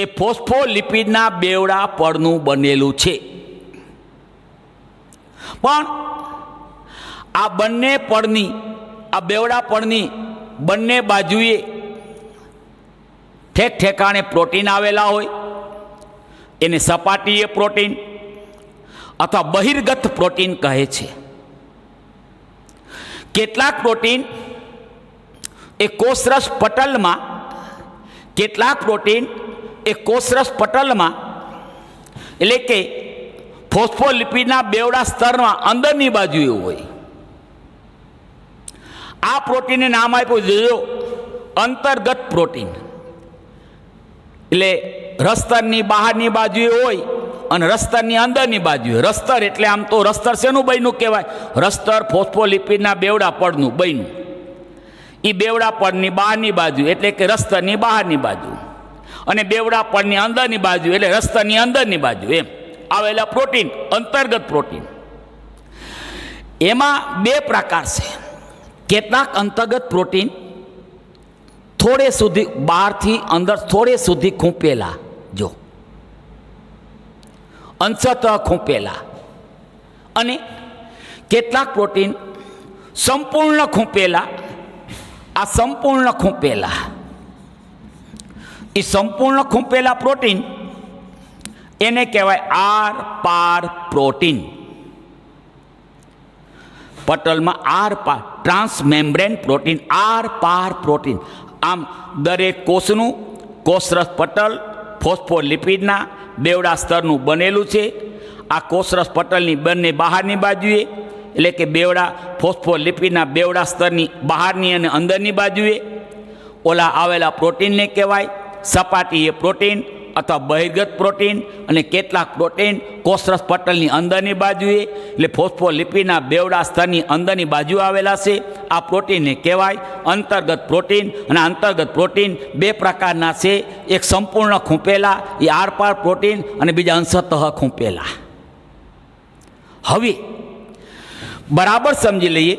એ ફોસ્ફોલિપિડના બેવડા પડનું બનેલું છે. પણ આ બંને પડની, આ બેવડા પડની બંને બાજુએ ઠેક ઠેકાણે પ્રોટીન આવેલા હોય. એને સપાટીય પ્રોટીન અથવા બહિર્ગત પ્રોટીન કહે છે. કેટલાક પ્રોટીન એ કોષરસ પટલમાં, કેટલાક પ્રોટીન એ કોષરસ પટલમાં એટલે કે ફોસ્ફોલિપિડના બેવડા સ્તરમાં અંદરની બાજુએ હોય. આ પ્રોટીનને નામ આપ્યું જોયો અંતર્ગત પ્રોટીન. એટલે રસ્તરની બહારની બાજુએ હોય અને રસ્તરની અંદરની બાજુએ. રસ્તર એટલે આમ તો રસ્તર શેનું બન્યું કહેવાય? રસ્તર ફોસ્ફોલિપિડના બેવડા પડનું બન્યું. એ બેવડા પડની બહારની બાજુ એટલે કે રસ્તરની બહારની બાજુ, અને બેવડા પડની અંદરની બાજુ એટલે રસ્તરની અંદરની બાજુ એમ આવેલા પ્રોટીન અંતર્ગત પ્રોટીન. એમાં બે પ્રકાર છે. કેટલાક અંતર્ગત પ્રોટીન થોડે સુધી બહારથી અંદર થોડે સુધી ખૂંપેલા, જો અંશતઃ ખૂંપેલા, અને કેટલાક પ્રોટીન સંપૂર્ણ ખૂંપેલા. આ સંપૂર્ણ ખૂંપેલા, એ સંપૂર્ણ ખૂંપેલા પ્રોટીન એને કહેવાય આર પાર પ્રોટીન. પટલમાં આર પાર, ટ્રાન્સમેમ્બ્રેન પ્રોટીન, આર પાર પ્રોટીન. આમ દરેક કોષનું કોષરસ પટલ ફોસ્ફોલિપિડના બેવડા સ્તરનું બનેલું છે. આ કોષરસ પટલની બંને બહારની બાજુએ એટલે કે બેવડા ફોસ્ફોલિપિડના બેવડા સ્તરની બહારની અને અંદરની બાજુએ ઓલા આવેલા પ્રોટીનને કહેવાય સપાટીય પ્રોટીન અથવા બહિર્ગત પ્રોટીન. અને કેટલાક પ્રોટીન કોષરસ પટલની અંદરની બાજુએ એટલે ફોસ્ફોલિપિડના બેવડા સ્તરની અંદરની બાજુ આવેલા છે. આ પ્રોટીનને કહેવાય અંતર્ગત પ્રોટીન. અને અંતર્ગત પ્રોટીન બે પ્રકારના છે. એક સંપૂર્ણ ખૂંપેલા, એ આરપાર પ્રોટીન, અને બીજા અંશતઃ ખૂંપેલા. હવે બરાબર સમજી લઈએ.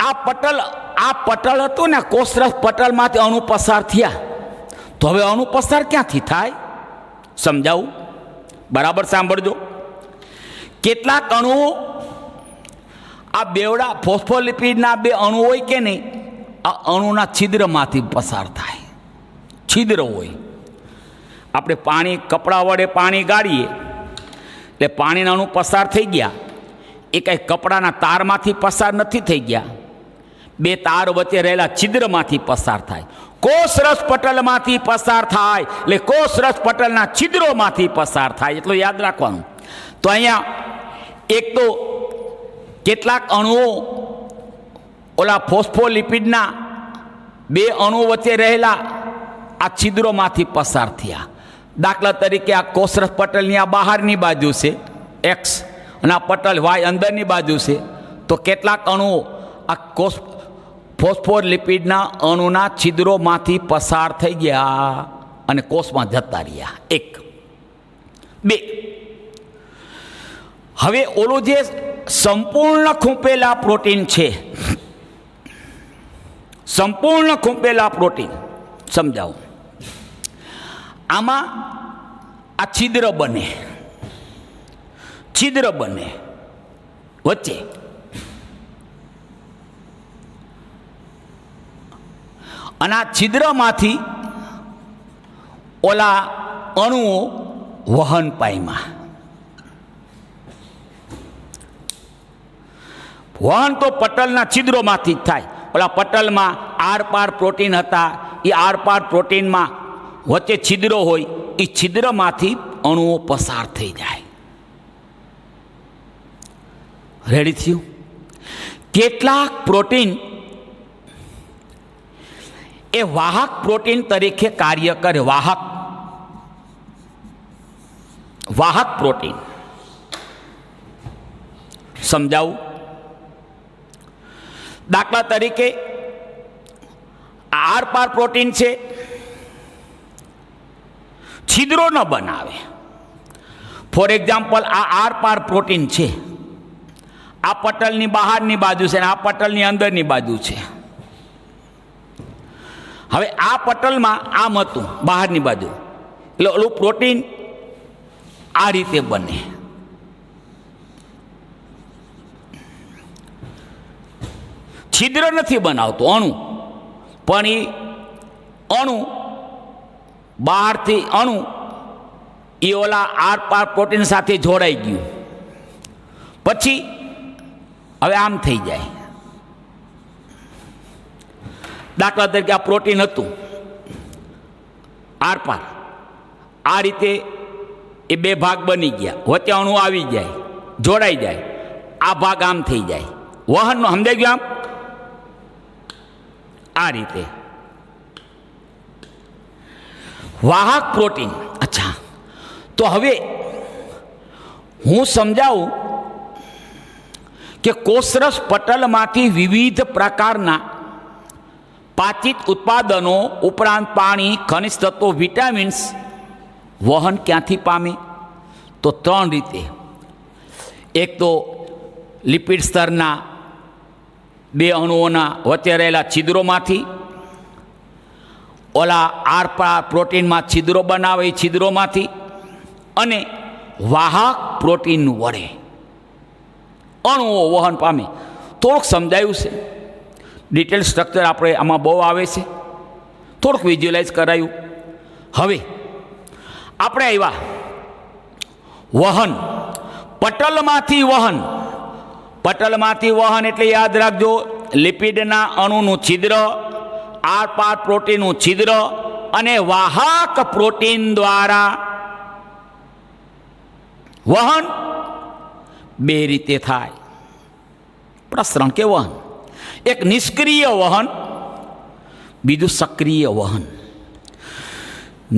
આ પટલ હતું ને, કોષરસ પટલમાંથી અણુ પસાર થયા. તો હવે અણુ પસાર ક્યાંથી થાય સમજાવું, બરાબર સાંભળજો. કેટલાક અણુઓ આ બેવડા ફોસ્ફોલિપિડના બે અણુ હોય કે નહીં, આ અણુના છિદ્રમાંથી પસાર થાય. છિદ્ર હોય, આપણે પાણી કપડા વડે પાણી ગાળીએ એટલે પાણીના અણુ પસાર થઈ ગયા. એ કાંઈ કપડાના તારમાંથી પસાર નથી થઈ ગયા, બે તાર વચ્ચે રહેલા છિદ્રમાંથી પસાર થાય. કોષરસ પટલમાંથી પસાર થાય એટલે કોષરસ પટલના છિદ્રોમાંથી પસાર થાય, એટલું યાદ રાખવાનું. તો અહીંયા એક તો કેટલાક અણુઓ ઓલા ફોસ્ફોલિપિડના બે અણુઓ વચ્ચે રહેલા આ છિદ્રોમાંથી પસાર થયા. દાખલા તરીકે આ કોષરસ પટલની આ બહારની બાજુ છે એક્સ, અને આ પટલ વાય અંદરની બાજુ છે. તો કેટલાક અણુઓ આ ફોસ્ફોલિપિડના અણુના છિદ્રોમાંથી પસાર થઈ ગયા અને કોષમાં જતા રહ્યા. એક. બે, હવે ઓલું જે સંપૂર્ણ ખૂંપેલા પ્રોટીન છે, સંપૂર્ણ ખૂંપેલા પ્રોટીન સમજાવું. આમાં આ છિદ્ર બને, છિદ્ર બને વચ્ચે, અને આ છિદ્રમાંથી ઓલા અણુઓ વહન પામ્યા. વહન તો પટલના છિદ્રોમાંથી જ થાય. ઓલા પટલમાં આરપાર પ્રોટીન હતા, એ આરપાર પ્રોટીનમાં વચ્ચે છિદ્રો હોય, એ છિદ્રમાંથી અણુઓ પસાર થઈ જાય. રેડી થયું? કેટલાક પ્રોટીન એ વાહક પ્રોટીન તરીકે કાર્ય કરે. વાહક, વાહક પ્રોટીન સમજાવું. દાખલા તરીકે આરપાર પ્રોટીન છે, છિદ્રો ન બનાવે. ફોર એક્ઝામ્પલ, આ આરપાર પ્રોટીન છે, આ પટલની બહારની બાજુ છે અને આ પટલની અંદરની બાજુ છે. હવે આ પટલમાં આમ હતું બહારની બાજુ, એટલે ઓલું પ્રોટીન આ રીતે બને. છિદ્ર નથી બનાવતો અણુ, પણ એ અણુ બહારથી અણુ એ ઓલા આરપાર પ્રોટીન સાથે જોડાઈ ગયું. પછી હવે આમ થઈ જાય. દાખલા તરીકે આ પ્રોટીન હતું આરપાર, આ રીતે એ બે ભાગ બની ગયા, વચ્ચે અણુ આવી જાય, જોડાઈ જાય, આ ભાગ આમ થઈ જાય. વહનનો સમજાઈ ગયું? આમ આ રીતે વાહક પ્રોટીન. અચ્છા, તો હવે હું સમજાવું કે કોષરસ પટલમાંથી વિવિધ પ્રકારના પાચિત ઉત્પાદનો ઉપરાંત પાણી, ખનિજ તત્વો, વિટામિન્સ વહન ક્યાંથી પામે? તો ત્રણ રીતે. એક તો લિપિડ સ્તરના બે અણુઓના વચ્ચે રહેલા છિદ્રોમાંથી, ઓલા આરપાર પ્રોટીનમાં છિદ્રો બનાવે એ છિદ્રોમાંથી, અને વાહક પ્રોટીન વડે અણુઓ વહન પામે. થોડુંક સમજાયું છે, ડિટેલ સ્ટ્રક્ચર આપણે આમાં બહુ આવે છે, થોડુંક વિઝ્યુઅલાઇઝ કરાયું. હવે આપણે આવ્યા વહન, પટલમાંથી વહન. પટલમાંથી વહન એટલે યાદ રાખજો, લિપિડના અણુનું છિદ્ર, આરપાર પ્રોટીનનું છિદ્ર અને વાહક પ્રોટીન દ્વારા વહન બે રીતે થાય. પ્રસરણ કે વહન. એક નિષ્ક્રિય વહન, બીજું સક્રિય વહન.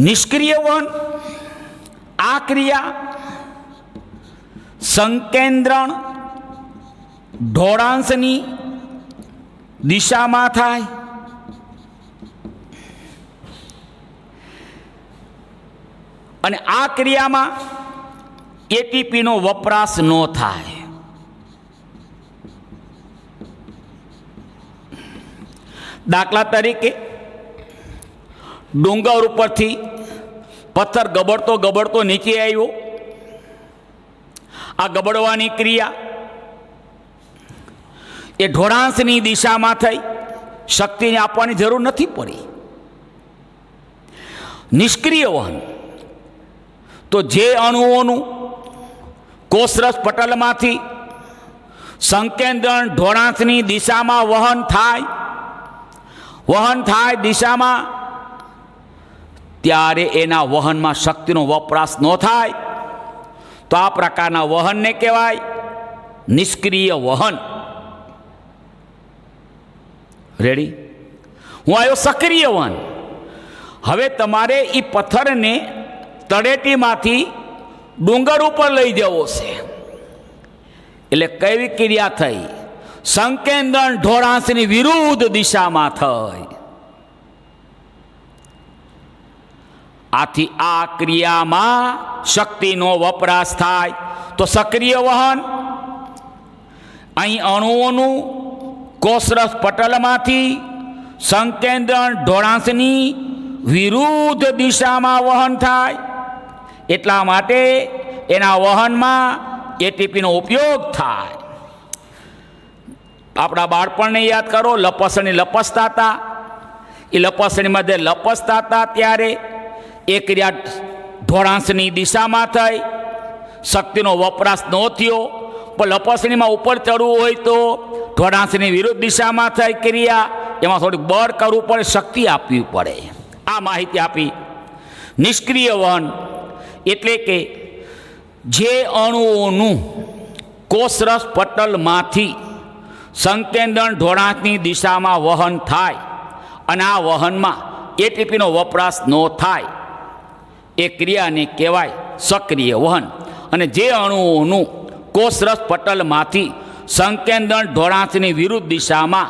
નિષ્ક્રિય વહન, આ ક્રિયા સંકેન્દ્રણ ઢોળાંશની દિશામાં થાય. અને આ ક્રિયામાં એટીપીનો વપરાશ ન થાય. દાખલા તરીકે ડુંગર ઉપરથી પથ્થર ગબડતો ગબડતો નીચે આવ્યો. આ ગબડવાની ક્રિયા એ ઢોળાંશની દિશામાં થઈ, શક્તિને આપવાની જરૂર નથી પડી. નિષ્ક્રિય વહન તો જે અણુઓનું કોષરસ પટલમાંથી સંકેન્દ્રણ ઢોળાંસની દિશામાં વહન થાય દિશામાં, ત્યારે એના વહનમાં શક્તિનો વપરાશ ન થાય તો આ પ્રકારના વહનને કહેવાય નિષ્ક્રિય વહન. રેડી? હું આવ્યો સક્રિય વહન. હવે તમારે એ પથ્થરને તળેટીમાંથી ડુંગર ઉપર લઈ જવો છે, એટલે કેવી ક્રિયા થઈ? સંકેન્દ્રણ ઢોળાંસની વિરુદ્ધ દિશામાં થઈ. આથી આ ક્રિયામાં શક્તિનો વપરાશ થાય તો સક્રિય વહન. અહીં અણુઓનું કોષરસ પટલમાંથી સંકેન્દ્રણ ઢોળાંસની વિરુદ્ધ દિશામાં વહન થાય, એટલા માટે એના વહનમાં એટીપીનો ઉપયોગ થાય. આપણા બાળપણને યાદ કરો, લપસણી લપસતા હતા. એ લપસણીમાં જે લપસતા હતા ત્યારે એ ક્રિયા ઢોળાંસની દિશામાં થઈ, શક્તિનો વપરાશ ન થયો. પણ લપસણીમાં ઉપર ચડવું હોય તો ઢોળાંસની વિરુદ્ધ દિશામાં થઈ ક્રિયા, એમાં થોડીક બળ કરવું પડે, શક્તિ આપવી પડે. આ માહિતી આપી. નિષ્ક્રિય વહન એટલે કે જે અણુઓનું કોષરસ પટલમાંથી સંકેન્દ્રણ ઢોળાંસની દિશામાં વહન થાય અને આ વહનમાં એટીપીનો વપરાશ ન થાય, એ ક્રિયાને કહેવાય સક્રિય વહન. અને જે અણુઓનું કોષરસ પટલમાંથી સંકેન્દ્રણ ઢોળાંસની વિરુદ્ધ દિશામાં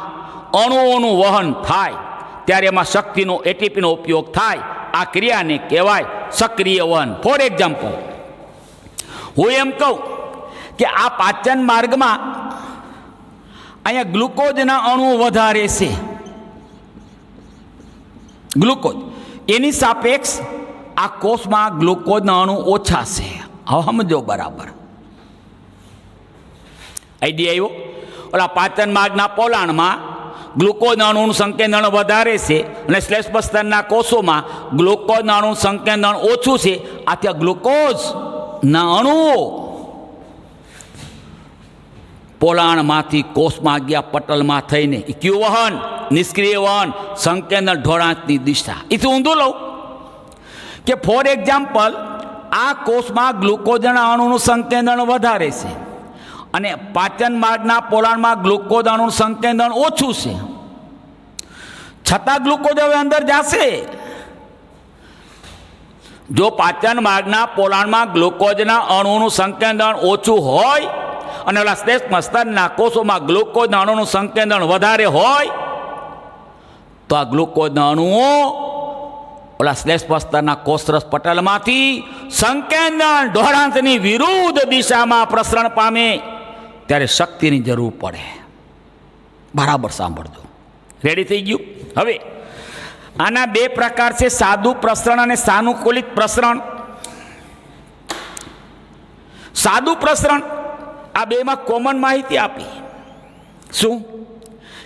અણુઓનું વહન થાય ત્યારે એમાં શક્તિનો એટીપીનો ઉપયોગ થાય, આ ક્રિયાને કહેવાય સક્રિય વહન. ફોર એક્ઝામ્પલ, હું એમ કહું કે આ પાચન માર્ગમાં અહીંયા ગ્લુકોઝના અણુઓ વધારે છે, ગ્લુકોઝ, એની સાપેક્ષ આ કોષમાં ગ્લુકોઝના અણુ ઓછા છે. હવે સમજો બરાબર આઈડિયા આવ્યો? ઓલા પાચન માર્ગના પોલાણમાં ગ્લુકોઝના અણુનું સંકેન્દ્રણ વધારે છે અને શ્લેષ્મસ્તરના કોષોમાં ગ્લુકોઝના અણુનું સંકેન્દ્રણ ઓછું છે. આથી આ ગ્લુકોઝના અણુઓ પોલાણમાંથી કોષમાં ગયા પટલમાં થઈને કયું વહન? નિષ્ક્રિય વહન, સંકેન્દ્રણ ઢોળાંસની દિશા. એથી ઊંધું લઉં કે ફોર એક્ઝામ્પલ, આ કોષમાં ગ્લુકોઝના અણુનું સંકેન્દ્રણ વધારે છે અને પાચન માર્ગના પોલાણમાં ગ્લુકોઝ અણુનું સંકેન્દ્રણ ઓછું છે, છતાં ગ્લુકોઝ હવે અંદર જશે. જો પાચન માર્ગના પોલાણમાં ગ્લુકોઝના અણુનું સંકેન્દ્રણ ઓછું હોય અને ઓલા શ્લેષ્મસ્તરના કોષોમાં ગ્લુકોઝના અણુનું સંકેન્દ્રણ વધારે હોય તો આ ગ્લુકોઝના અણુઓ ઓલા શ્લેષ્મસ્તરના કોષરસ પટલમાંથી સંકેન્દ્રણ ઢોળાંસની વિરુદ્ધ દિશામાં પ્રસરણ પામે ત્યારે શક્તિની જરૂર પડે. બરાબર સાંભળજો. રેડી થઈ ગયું? હવે આના બે પ્રકાર છે, સાદું પ્રસરણ અને સાનુકૂલિત પ્રસરણ. સાદું પ્રસરણ, આ બેમાં કોમન માહિતી આપી. શું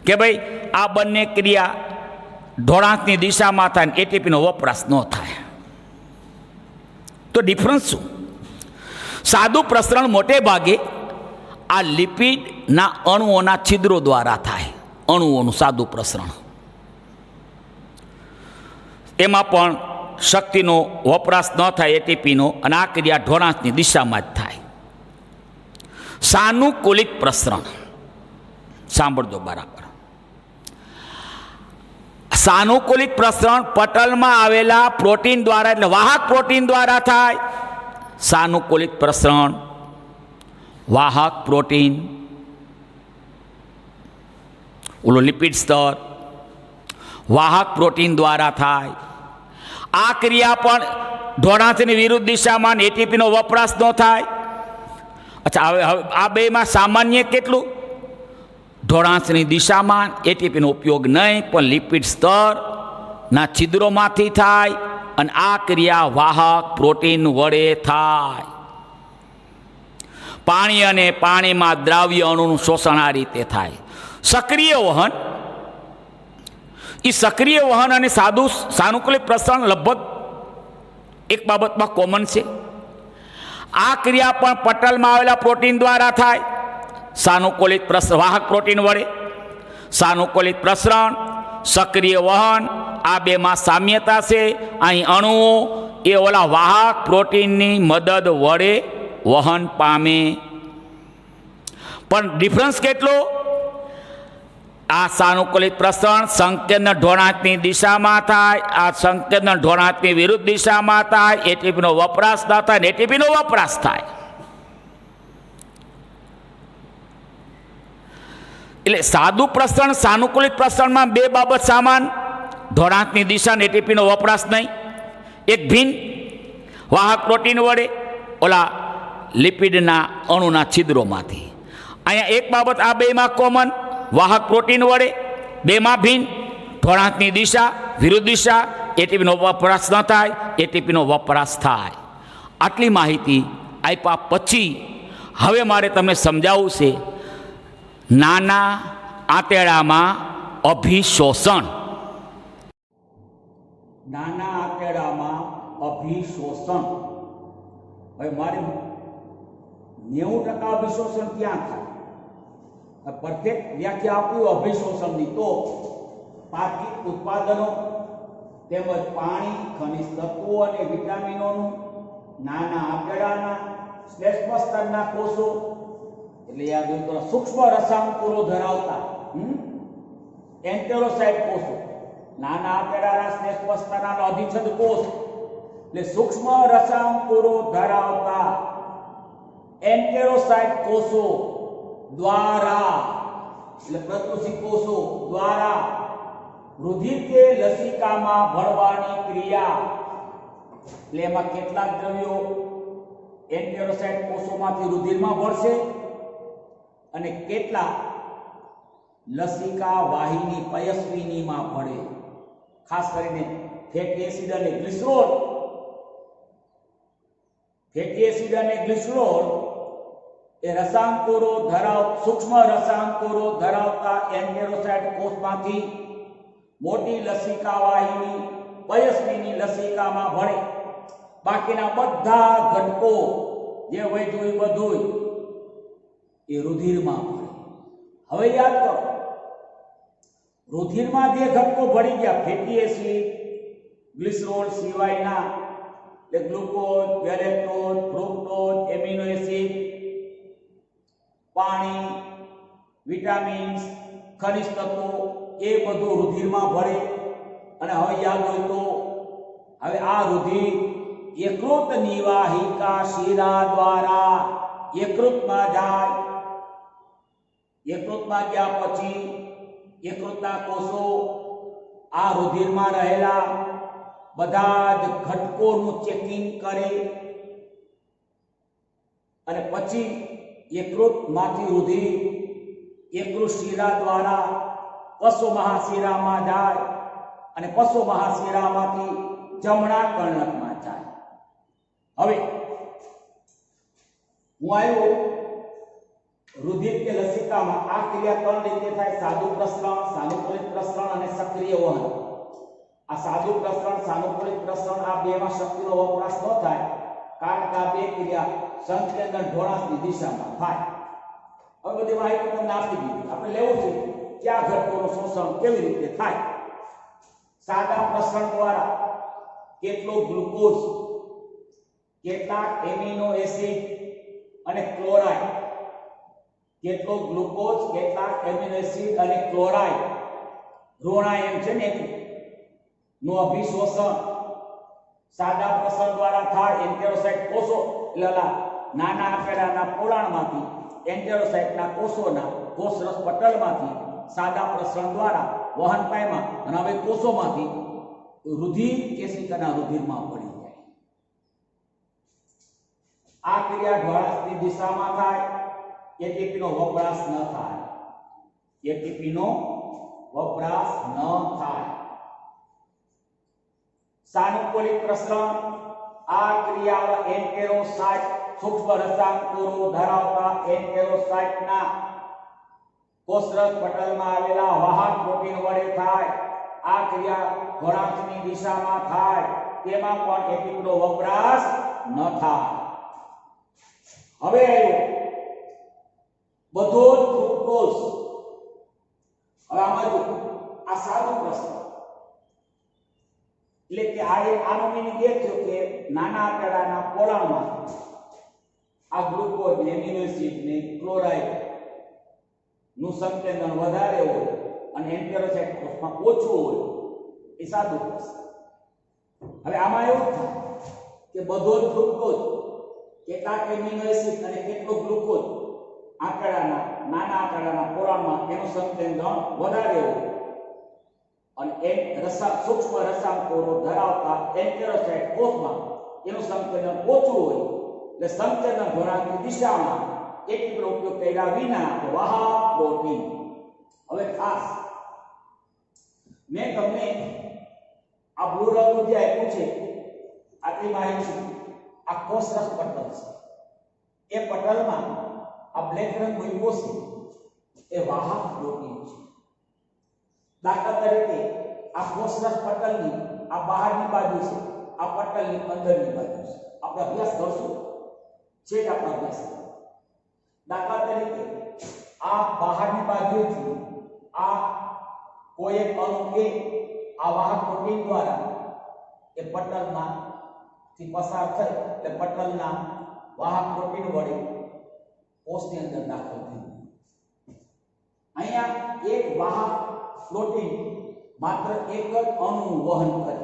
કે ભાઈ આ બંને ક્રિયા ઢોળાંસની દિશામાં થાય ને એટીપીનો વપરાશ ન થાય. તો ડિફરન્સ શું? સાદું પ્રસરણ મોટે ભાગે આ લિપિડના અણુઓના છિદ્રો દ્વારા થાય. અણુઓનું સાદું પ્રસરણ, એમાં પણ શક્તિનો વપરાશ ન થાય એટીપીનો, અને આ ક્રિયા ઢોળાંસની દિશામાં જ થાય. સાનુકૂલિત પ્રસરણ સાંભળજો બરાબર. સાનુકૂલિત પ્રસરણ પટલમાં આવેલા પ્રોટીન દ્વારા, એટલે વાહક પ્રોટીન દ્વારા થાય. સાનુકૂલિત પ્રસરણ વાહક પ્રોટીન, ઓલો લિપિડ સ્તર વાહક પ્રોટીન દ્વારા થાય. આ ક્રિયા પણ ઢોળાંસની વિરુદ્ધ દિશામાં એટીપીનો વપરાશ ન થાય. અચ્છા, હવે આ બેમાં સામાન્ય કેટલું? ઢોળાંસની દિશામાં એટીપીનો ઉપયોગ નહીં, પણ લિપિડ સ્તરના છિદ્રોમાંથી થાય અને આ ક્રિયા વાહક પ્રોટીન વડે થાય. પાણી અને પાણીમાં દ્રાવ્ય અણુનું શોષણ આ રીતે થાય. સક્રિય વહન, એ સક્રિય વહન અને સાનુકૂલિત પ્રસરણ લગભગ એક બાબતમાં કોમન છે. આ ક્રિયા પણ પટલમાં આવેલા પ્રોટીન દ્વારા થાય. સાનુકૂલિત વાહક પ્રોટીન વડે. સાનુકૂલિત પ્રસરણ, સક્રિય વહન, આ બેમાં સામ્યતા છે. અહીં અણુઓ એ ઓલા વાહક પ્રોટીનની મદદ વડે વહન પામે. પણ ડિફરન્સ કેટલો? આ સાનુકૂલિત પ્રસરણ સંકેતન ઢોળાંકની દિશામાં થાય, આ સંકેતન ઢોળાંકની વિરુદ્ધ દિશામાં થાય. એટીપીનો વપરાશ ન થાય ને એટીપીનો વપરાશ થાય. એટલે સાદું પ્રસરણ સાનુકૂલિત પ્રસરણમાં બે બાબત સામાન: ઢોળાંકની દિશા ને એટીપીનો વપરાશ નહીં. એક ભિન્ન વાહક પ્રોટીન વડે ઓલા લિપિડના અણુના છિદ્રોમાંથી. અહીંયા એક બાબત આ બેમાં કોમન: વાહક પ્રોટીન વડે બેમાં ભિન્ન ઢોળાંકની દિશા વિરુદ્ધ દિશા, એટીપીનો વપરાશ ન થાય, એટીપીનો વપરાશ થાય. આટલી માહિતી આપ્યા પછી હવે મારે તમને સમજાવવું છે નાના આંતરડામાં અભિશોષણ. નાના આંતરડામાં અભિશોષણ. હવે મારે 90% અભિશોષણ ક્યાં થાય? પરફેક્ટ વ્યાખ્યા આપ્યું અભિશોષણની તો પાર્થિવ ઉત્પાદનો તેમજ પાણી, ખનિજ તત્વો અને વિટામિનોનું નાના આંતરડાના શ્લેષ્મ સ્તરના કોષો, એટલે યાદ હોય તો સૂક્ષ્મ રસાંકુરો ધરાવતા એન્ટેરોસાઇટ કોષો, નાના આંતરડાના શ્લેષ્મ સ્તરના અધિચ્છદ કોષ એટલે સૂક્ષ્મ રસાંકુરો ધરાવતા એન્ટેરોસાઇટ કોષો દ્વારા, એટલે પ્રત્યુષી કોષો દ્વારા રુધિર કે લસિકામાં ભળવાની ક્રિયા. એટલે એમાં કેટલાક દ્રવ્યો એન્ટેરોસાઇટ કોષોમાંથી રુધિરમાં ભળશે અને કેટલા લસિકા વાહિની પયસ્વિનીમાં ભળે. ખાસ કરીને ફેટી એસિડ અને ગ્લિસરોલ. ફેટી એસિડ અને ગ્લિસરોલ એ રસાંકુરો સૂક્ષ્મ રસાંકુરો ધરાવતા એન્ટેરોસાઇટ કોષમાંથી મોટી લસિકા વાહિની પયસ્વિની લસિકામાં ભળે. બાકીના બધા ઘટકો જે વધ્યું બધું એ રુધિરમાં ભળે. હવે યાદ કરો, રુધિરમાં જે ઘટકો ભળી ગયા ફેટી એસિડ ગ્લિસરોલ સિવાયના, એટલે glucose, galactose, fructose, amino acid, પાણી, વિટામિન્સ, ખનિજ તત્વો, એ બધું રુધિરમાં ભળે. અને હવે યાદ હોય તો હવે આ રુધિર યકૃત નિવાહિકા શિરા દ્વારા યકૃતમાં જાય. યકૃતમાં ગયા પછી યકૃતના કોષો આ રુધિરમાં રહેલા બધા જ ઘટકોનું ચેકિંગ કરે અને પછી યકૃતમાંથી રુધિર યકૃત શિરા દ્વારા પશુ મહાશિરામાં જાય અને પશુ મહાશિરામાંથી જમણા કર્ણકમાં જાય. હવે હું આવ્યો રુધિર કે લસિકામાં. આ ક્રિયા ત્રણ રીતે થાય: સાદું પ્રસરણ, સાનુકૂલિત પ્રસરણ અને સક્રિય વહન. આ સાદું પ્રસરણ, સાનુકૂલિત પ્રસરણ, આ બેમાં શક્તિનો વપરાશ ન થાય કારણ કે આ બે ક્રિયા સંકેન્દ્ર ઢોળાંકની દિશામાં થાય. હવે બધી માહિતી તમને આપી દીધી. આપણે લેવું છે કયા ઘટકોનું શોષણ કેવી રીતે થાય. સાદા પ્રસરણ દ્વારા કેટલો ગ્લુકોઝ, કેટલાક એમિનો એસિડ અને ક્લોરાઇડ, કેટલો ગ્લુકોઝ, કેટલાક એમિનો એસિડ અને ક્લોરાઇડ ઋણાયન છે ને નું અભિશોષણ સાદા પ્રસરણ દ્વારા થાય. એન્ટેરોસાઇટ કોષો એટલે નાના આંતરડાના પોલાણમાંથી એન્ટેરોસાઇટના કોષોના કોષરસ પટલમાંથી સાદા પ્રસરણ દ્વારા વહન પામ્યા અને હવે કોષોમાંથી રુધિર કેશિકાના રુધિરમાં ભળી જાય. આ ક્રિયા ઢોળાંકની દિશામાં થાય. એટીપીનો વપરાશ ન થાય. એટીપીનો વપરાશ ન થાય. સાનુકૂલિત પ્રસરણ, આ ક્રિયા એન્ટેરોસાઇટ સૂક્ષ્મ રસાંકુરો ધરાવતા એન્ટેરોસાઇટના કોષરસ પટલમાં આવેલા વાહક પ્રોટીન વડે થાય. આ ક્રિયા ઢોળાંકની દિશામાં થાય. તેમાં પણ એટીપીનો વપરાશ ન થાય. હવે બધો જ ફ્રુક્ટોઝ. હવે આમાં જો આ સાદો પ્રશ્ન એટલે કે આનો મીનિંગ એ થયો કે નાના આંતરડાના પોલાણમાં આ ગ્લુકોઝ ને એમિનો એસિડ ને ક્લોરાઇડ નું સંકેન્દ્ર વધારે હોય અને એન્ટેરોસાઇટ કોષમાં ઓછું હોય એ સાદું પ્રશ્ન. હવે આમાં એવું થાય કે બધો જ ફ્રુક્ટોઝ, કેટલાક એમિનો એસિડ અને કેટલો ગ્લુકોઝ આંતરડાના નાના આંતરડાના પોલાણમાં એનું સંકેન્દ્ર વધારે હોય અને સૂક્ષ્મ રસાયણકોષો ધરાવતા એન્ટેરોસાઇટ કોષમાં એનું સંકેન્દ્ર ઓછું હોય. એટલે સંકેન્દ્ર ધોરણની દિશામાં એકનો ઉપયોગ કર્યા વિના વાહક પ્રોટીન. હવે ખાસ મેં તમને આ બ્લુ રંગનું જે આપ્યું છે આટલી માહિતી આ કોષરસ પટલ છે. એ પટલમાં આ બ્લેક રંગ મૂક્યો છે એ વાહક પ્રોટીન છે. દાખલા તરીકે આ કોષરસ પટલની આ બહારની બાજુ છે, આ પટલની અંદરની બાજુ છે. આપણે અભ્યાસ કરશું છે જ આપણો અભ્યાસ. દાખલા તરીકે આ બહારની બાજુથી આ કોઈ એક અણુ કે આ વાહક પ્રોટીન દ્વારા એ પટલમાં થી પસાર થઈ એટલે પટલના વાહક પ્રોટીન વડે કોષની અંદર દાખલ થઈ. અહીંયા એક વાહક પ્રોટીન માત્ર એક જ અણુ વહન કરે.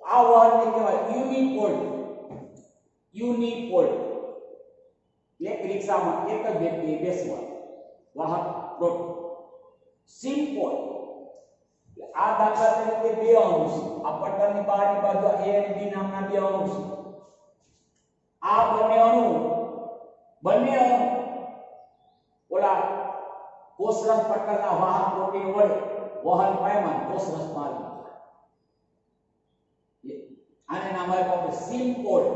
આ વહનને કહેવાય યુનિપોલ્ડ. યુનિપોલ્ડ એક રિક્ષામાં એક જ વ્યક્તિએ બેસવા વાહક પ્રોટીન. સિમ્પોલ્ડ આ દાખલા તરીકે બે અણુ છે. આ પટલની બહારની બાજુ A અને B નામના બે અણુ છે. આ બંને અણુ ઓલા કોષરસ પટલના વાહક પ્રોટીન વડે વહન પામ્યા કોષરસમાં આવી. આને નામ આપ્યું આપણે સિમ્પોલ્ડ.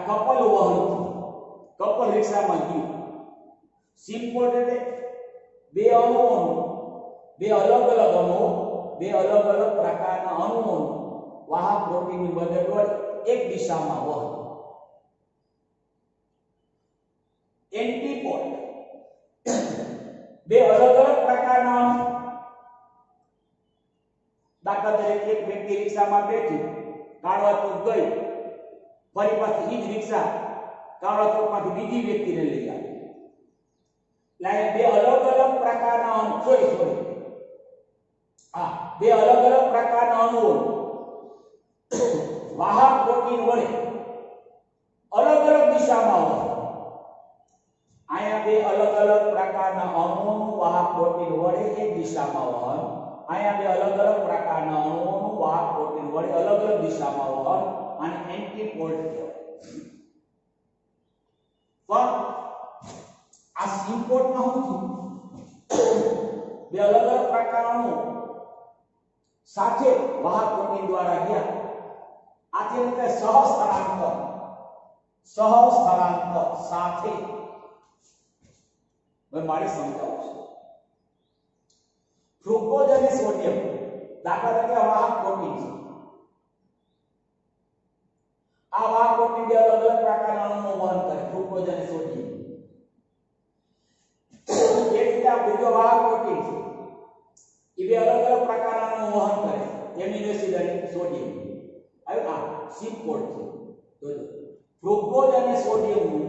કપલ વહન, કપલ રિક્ષામાં ગયું. સિમ્પોલ્ડ એટલે બે અણુઓનું બે અલગ અલગ પ્રકારના અણુઓનું વાહક પ્રોટીનની મદદ વડે એક દિશામાં વહન. એન્ટીપોડ બે અલગ પ્રકારના અણુ. દાખલા તરીકે એક વ્યક્તિ રિક્ષામાં બેઠી કાળવા ચોક ગઈ, ફરી પાછી ઈ જ રિક્ષા કાળવા ચોકમાંથી બીજી વ્યક્તિને લઈ આવી. એટલે બે અલગ પ્રકારના અણુ બે અલગ પ્રકારના અણુઓ વાહક પ્રોટીન વડે અલગ દિશામાં વહન. અહીંયા બે અલગ પ્રકારના અણુઓનું વાહક પ્રોટીન વડે એક દિશામાં વહન. અહીંયા બે અલગ પ્રકારના અણુઓનું વાહક પ્રોટીન વડે અલગ દિશામાં વહન. અને એન્ટીપોડ કહેવાય. પણ આ સિમ્પોડમાં શું થયું? બે અલગ પ્રકારના અણુ સાથે વાહક પ્રોટીન દ્વારા ગયા. આથી એટલે સહસ્થળાંતર સાથે. હવે મારે સમજાવું છું. ફ્રુક્ટોઝ અને સોડિયમ દાખલા તરીકે વાહક પ્રોટીન છે. આ વાહક પ્રોટીન બે અલગ પ્રકારના અણુઓ વહન કરે, ફ્રુક્ટોઝ અને સોડિયમ. એક રીતે બીજો વાહક પ્રોટીન છે, એ બે અલગ પ્રકારના અણુઓ વહન કરે, એમિનો એસિડ અને સોડિયમ. હવે આ સિમ્પોલ્ડ છે. જોજો ફ્રુક્ટોઝ અને સોડિયમનું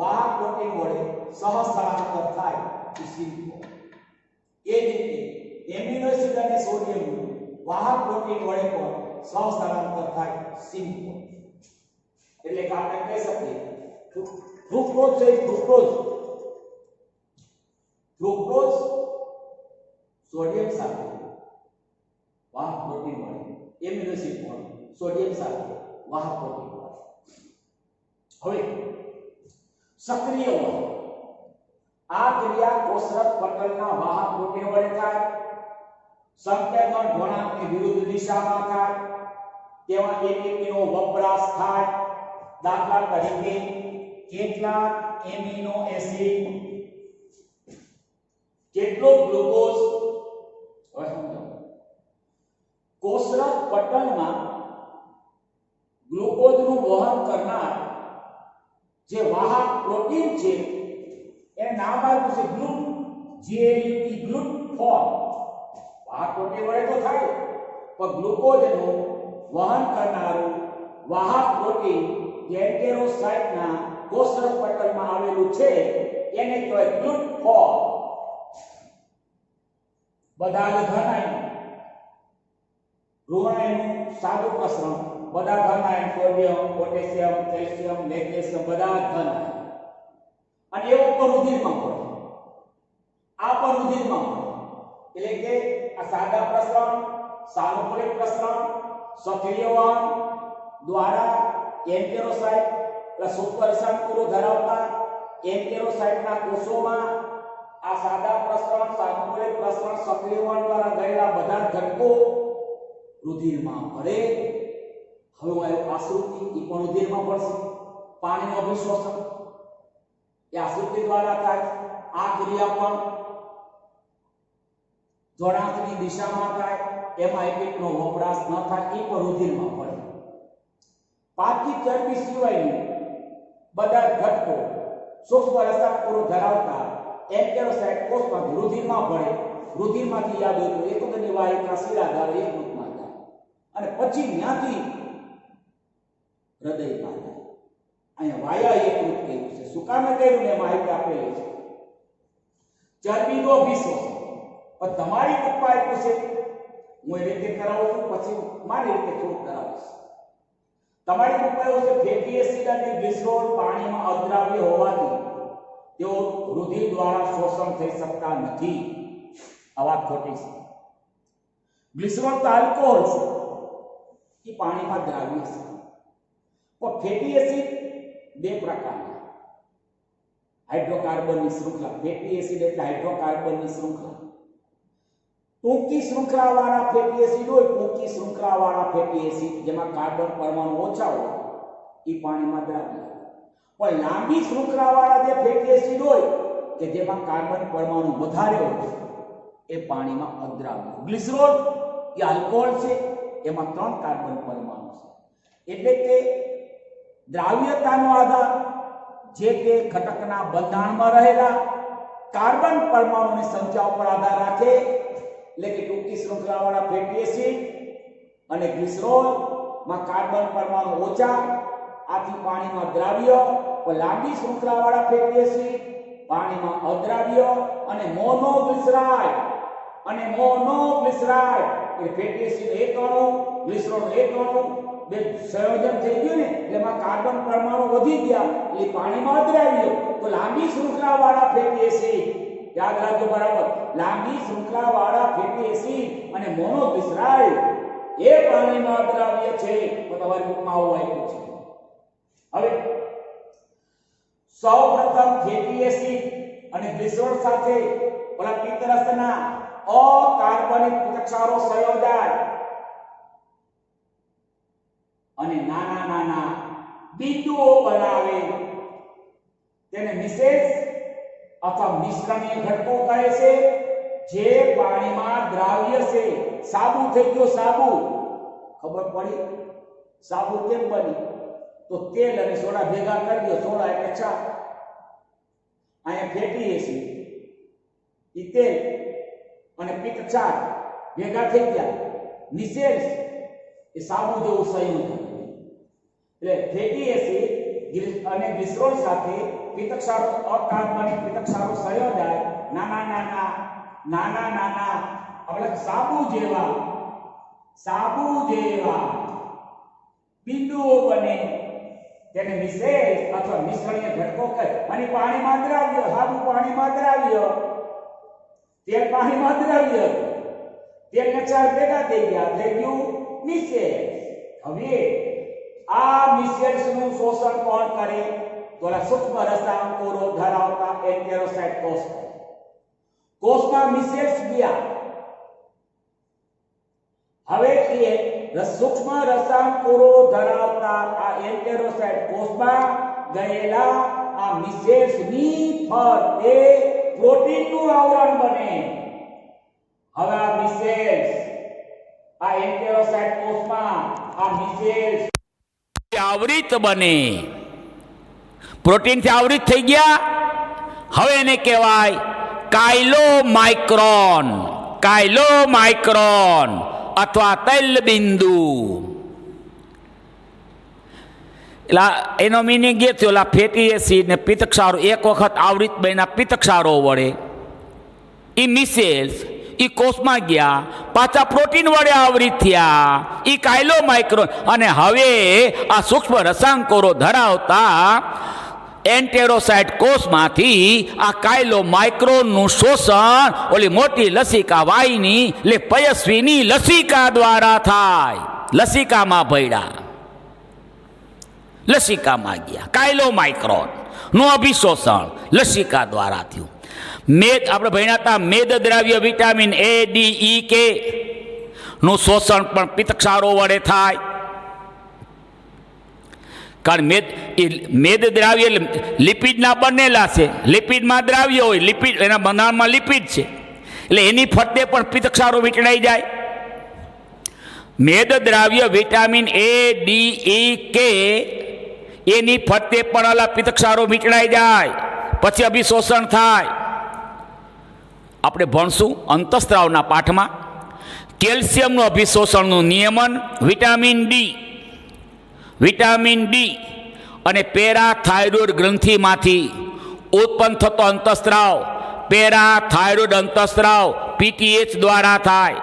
વાહક પ્રોટીન વડે સહસ્થળાંતર થાય એ સિમ્પોલ્ડ. એ જ રીતે એમિનો એસિડ અને સોડિયમનું વાહક પ્રોટીન વડે પણ સહસ્થળાંતર થાય સિમ્પોલ્ડ. એટલે કે આપણે કહી શકીએ ફ્રુક્ટોઝ છે, ફ્રુક્ટોઝ સોડિયમ સાથે વાહક પ્રોટીન વડે, એમિનો એસિડ પણ સોડિયમ સાથે વાહક પ્રોટીન વડે. હવે સક્રિય વહન. આ ક્રિયા કોષરસ પટલના વાહક પ્રોટીન વડે થાય. સંકેન્દ્ર ઘોળાંકની વિરુદ્ધ દિશામાં થાય. તેમાં એટીપીનો વપરાશ થાય. દાખલા તરીકે કેટલાક એમિનો એસિડ, કેટલો ગ્લુકોઝ. હવે સમજો કોષરસ પટલમાં ગ્લુકોઝનું વહન કરનાર જે વાહક પ્રોટીન છે એને નામ આપ્યું છે ગ્લુટ, GLUT, ગ્લુટ ફોર્મ. વાહક પ્રોટીન વડે તો થાય, પણ ગ્લુકોઝનું વહન કરનારું વાહક પ્રોટીન જે એન્ટેરોસાઇટના કોષરસ પટલમાં આવેલું છે એને કહેવાય ગ્લુટ ફોર્મ. બધા જ ઘન આયન, ઋણ આયનનું સાદું પ્રસરણ, બધા ઘન આયન, સોડિયમ, પોટેશિયમ, કેલ્શિયમ, મેગ્નેશિયમ, બધા જ ઘન આયન. અને એ ઉપર રુધિરમાં પડે, આ પર રુધિરમાં પડે. એટલે કે આ સાદા પ્રસરણ, સાનુકૂલિત પ્રસરણ, સક્રિય વહન દ્વારા એન્ટેરોસાઇટ એટલે સુપરસંકુરો ધરાવતા એન્ટેરોસાઇટના કોષોમાં આ સાદા પ્રસરણ, સાનુકૂલિત પ્રસરણ, સક્રિય વહન દ્વારા ગયેલા બધા ઘટકો રુધિરમાં ભળે. હવે આવ્યો આશ્રુતિ, એ પણ રુધિરમાં ભળશે. પાણીનું અભિશોષણ એ આશ્રુતિ દ્વારા થાય. આ ક્રિયા પણ જોડાંકની દિશામાં થાય, એમાં એપિકનો વપરાશ ન થાય, એ પણ રુધિરમાં ભળે. પાકી ચરબી સિવાયની બધા ઘટકો સૂક્ષ્મ રસાયણો ધરાવતા એન્ટેરોસાઇટ કોષમાંથી રુધિરમાં ભળે. રુધિરમાંથી યાદ હોય તો એકમની વાહિકા શિરાધાર એકરૂપમાં જાય અને પછી ત્યાંથી હૃદયમાં જાય. અહીંયા વાયા એકરૂપ કહ્યું છે. શું કામે કહ્યું ને માહિતી આપેલી છે. ચરબીનો અભિશોષણ પણ તમારી પપ્પા આપ્યું છે, હું એ રીતે કરાવું છું, પછી મારી રીતે થોડું કરાવીશ. તમારી પપ્પા એવું છે ફેટી એસિડ અને ગ્લિસરોલ પાણીમાં અદ્રાવ્ય હોવાથી તેઓ રુધિર દ્વારા શોષણ થઈ શકતા નથી. આ વાત ખોટી છે. ગ્લિસરોલ તો આલ્કોહોલ છે, એ પાણીમાં દ્રાવ્ય છે. પણ ફેટી એસિડ બે પ્રકારના, હાઇડ્રોકાર્બનની શૃંખલા. ફેટી એસિડ એટલે હાઇડ્રોકાર્બનની શૃંખલા. ટૂંકી શૃંખલાવાળા ફેટી એસિડ હોય, ટૂંકી શૃંખલાવાળા ફેટી એસિડ જેમાં કાર્બન પરમાણુ ઓછા હોય, એ પાણીમાં દ્રાવ્ય. પણ લાંબી શૃંખલાવાળા જે ફેટી એસિડ હોય કે જેમાં કાર્બન પરમાણુ વધારે હોય, એ પાણીમાં અદ્રાવ્ય. ગ્લિસરોલ એ આલ્કોહોલ છે, એમાં 3 કાર્બન પરમાણુ છે. એટલે કે દ્રાવ્યતાનો આધાર જે તે ઘટકના બંધારણમાં રહેલા કાર્બન પરમાણુની સંખ્યા પર આધાર રાખે. એટલે કે ટૂંકી શૃંખલાવાળા ફેટી એસિડ અને ગ્લિસરોલમાં કાર્બન પરમાણુ ઓછા, આથી પાણીમાં દ્રાવ્ય. પણ લાંબી શૃંખલાવાળા ફેટી એસિડ પાણીમાં અદ્રાવ્ય. અને મોનોગ્લિસરાઇડ એટલે ફેટી એસિડ એક અણુ, ગ્લિસરોલ એક અણુ, બે સંયોજન થઈ ગયું ને એટલે એમાં કાર્બન પરમાણુ વધી ગયા, એટલે પાણીમાં અદ્રાવ્ય. તો લાંબી શૃંખલાવાળા ફેટી એસિડ યાદ રાખજો બરાબર. લાંબી શૃંખલાવાળા ફેટી એસિડ અને મોનોગ્લિસરાઇડ એ પાણીમાં અદ્રાવ્ય છે. તો તમારી બુકમાં આવું આપ્યું છે. હવે સૌપ્રથમ ફેટી એસિડ અને ગ્લિસરોલ સાથે ઓલા પિત્તરસના અકાર્બનિક પિત્તક્ષારો સંયોજાય અને નાના નાના બિંદુઓ બનાવે. તેને મિસેસ અથવા મિશ્રણીય ઘટકો કહે છે, જે પાણીમાં દ્રાવ્ય છે. સાબુ થઈ ગયો, સાબુ ખબર પડી સાબુ કેમ બની? તો તેલ અને સોડા ભેગા કરી દો, સોડા એટલે ચા. અહીંયા ફેટી એસિડ, ઈ તેલ અને પિત્ત ચાર ભેગા થઈ ગયા, મિસેલ્સ એ સાબુ જેવું સંયોજન. એટલે ફેટી એસિડ અને ગ્લિસરોલ સાથે પિત્તક્ષારો અકાર્બનિક પિત્તક્ષારો સંયોજાય, નાના નાના આપણે સાબુ જેવા બિંદુઓ બને. તેને મિસેલ્સ અથવા મિશ્રણીય ઘટકો કહે. અને પાણીમાં દ્રાવ્ય, સાબુ પાણીમાં દ્રાવ્ય, તેલ પાણીમાં દ્રાવ્ય, તેલના ચાર ભેગા થઈ ગયા, થઈ ગયું મિસેલ્સ. હવે આ મિસેલ્સનું શોષણ કોણ કરે? તો સૂક્ષ્મ રસાયણકોષો ધરાવતા એન્ટેરોસાઇટ કોષ. કોષમાં મિસેલ્સ ગયા. હવે એ સૂક્ષ્મ રસાયણકોષો ધરાવતા આ એન્ટેરોસાઇટ કોષમાં ગયેલા આ મિસેલ્સની ફરતે પ્રોટીનનું આવરણ બને. હવે આ મિસેલ્સ આ એન્ટેરોસાઇટ કોષમાં આ મિસેલ્સ આવૃત બને, પ્રોટીનથી આવૃત થઈ ગયા હવે એને કહેવાય કાયલોમાઇક્રોન, કાયલોમાઇક્રોન અથવા તૈલબિંદુ. એટલે એનો મિનિંગ એ થયો, ફેટી એસિડ ને પિત્તક્ષારો એક વખત આવૃત બન્યા પિત્તક્ષારો વડે, એ મિસેલ્સ એ કોષમાં ગયા, પાછા પ્રોટીન વડે આવૃત થયા, એ કાયલોમાઇક્રોન. અને હવે આ સૂક્ષ્મ રસાંકોરો ધરાવતા એન્ટેરોસાઇટ કોષમાંથી આ કાયલોમાઇક્રોનનું શોષણ ઓલી મોટી લસિકા વાહિની એટલે પયસ્વીની લસિકા દ્વારા થાય. લસિકામાં ભળ્યા, લસિકામાં ગયા, કાયલોમાઇક્રોન નું અભિશોષણ લસિકા દ્વારા થયું. મેદ આપણે ભણ્યા હતા, મેદ દ્રાવ્ય vitamin A, D, E, K નું શોષણ પણ પિત્તક્ષારો વડે થાય. કારણ મેદ દ્રાવ્ય લિપિડના બનેલા છે, લિપિડમાં દ્રાવ્ય હોય, લિપિડ એના બંધારણમાં લિપિડ છે, એટલે એની ફરતે પણ પિત્તક્ષારો વીંટળાઈ જાય. મેદ દ્રાવ્ય vitamin A, D, E, K એની ફરતે પણ અલા પિત્તક્ષારો વીંટળાઈ જાય, પછી અભિશોષણ થાય. આપણે ભણશું અંતઃસ્ત્રાવના પાઠમાં કેલ્શિયમનું અભિશોષણનું નિયમન, વિટામિન ડી અને પેરાથાઇરોઇડ ગ્રંથિમાંથી ઉત્પન્ન થતો અંતઃસ્ત્રાવ પેરાથાઇરોઇડ અંતઃસ્ત્રાવ PTH દ્વારા થાય.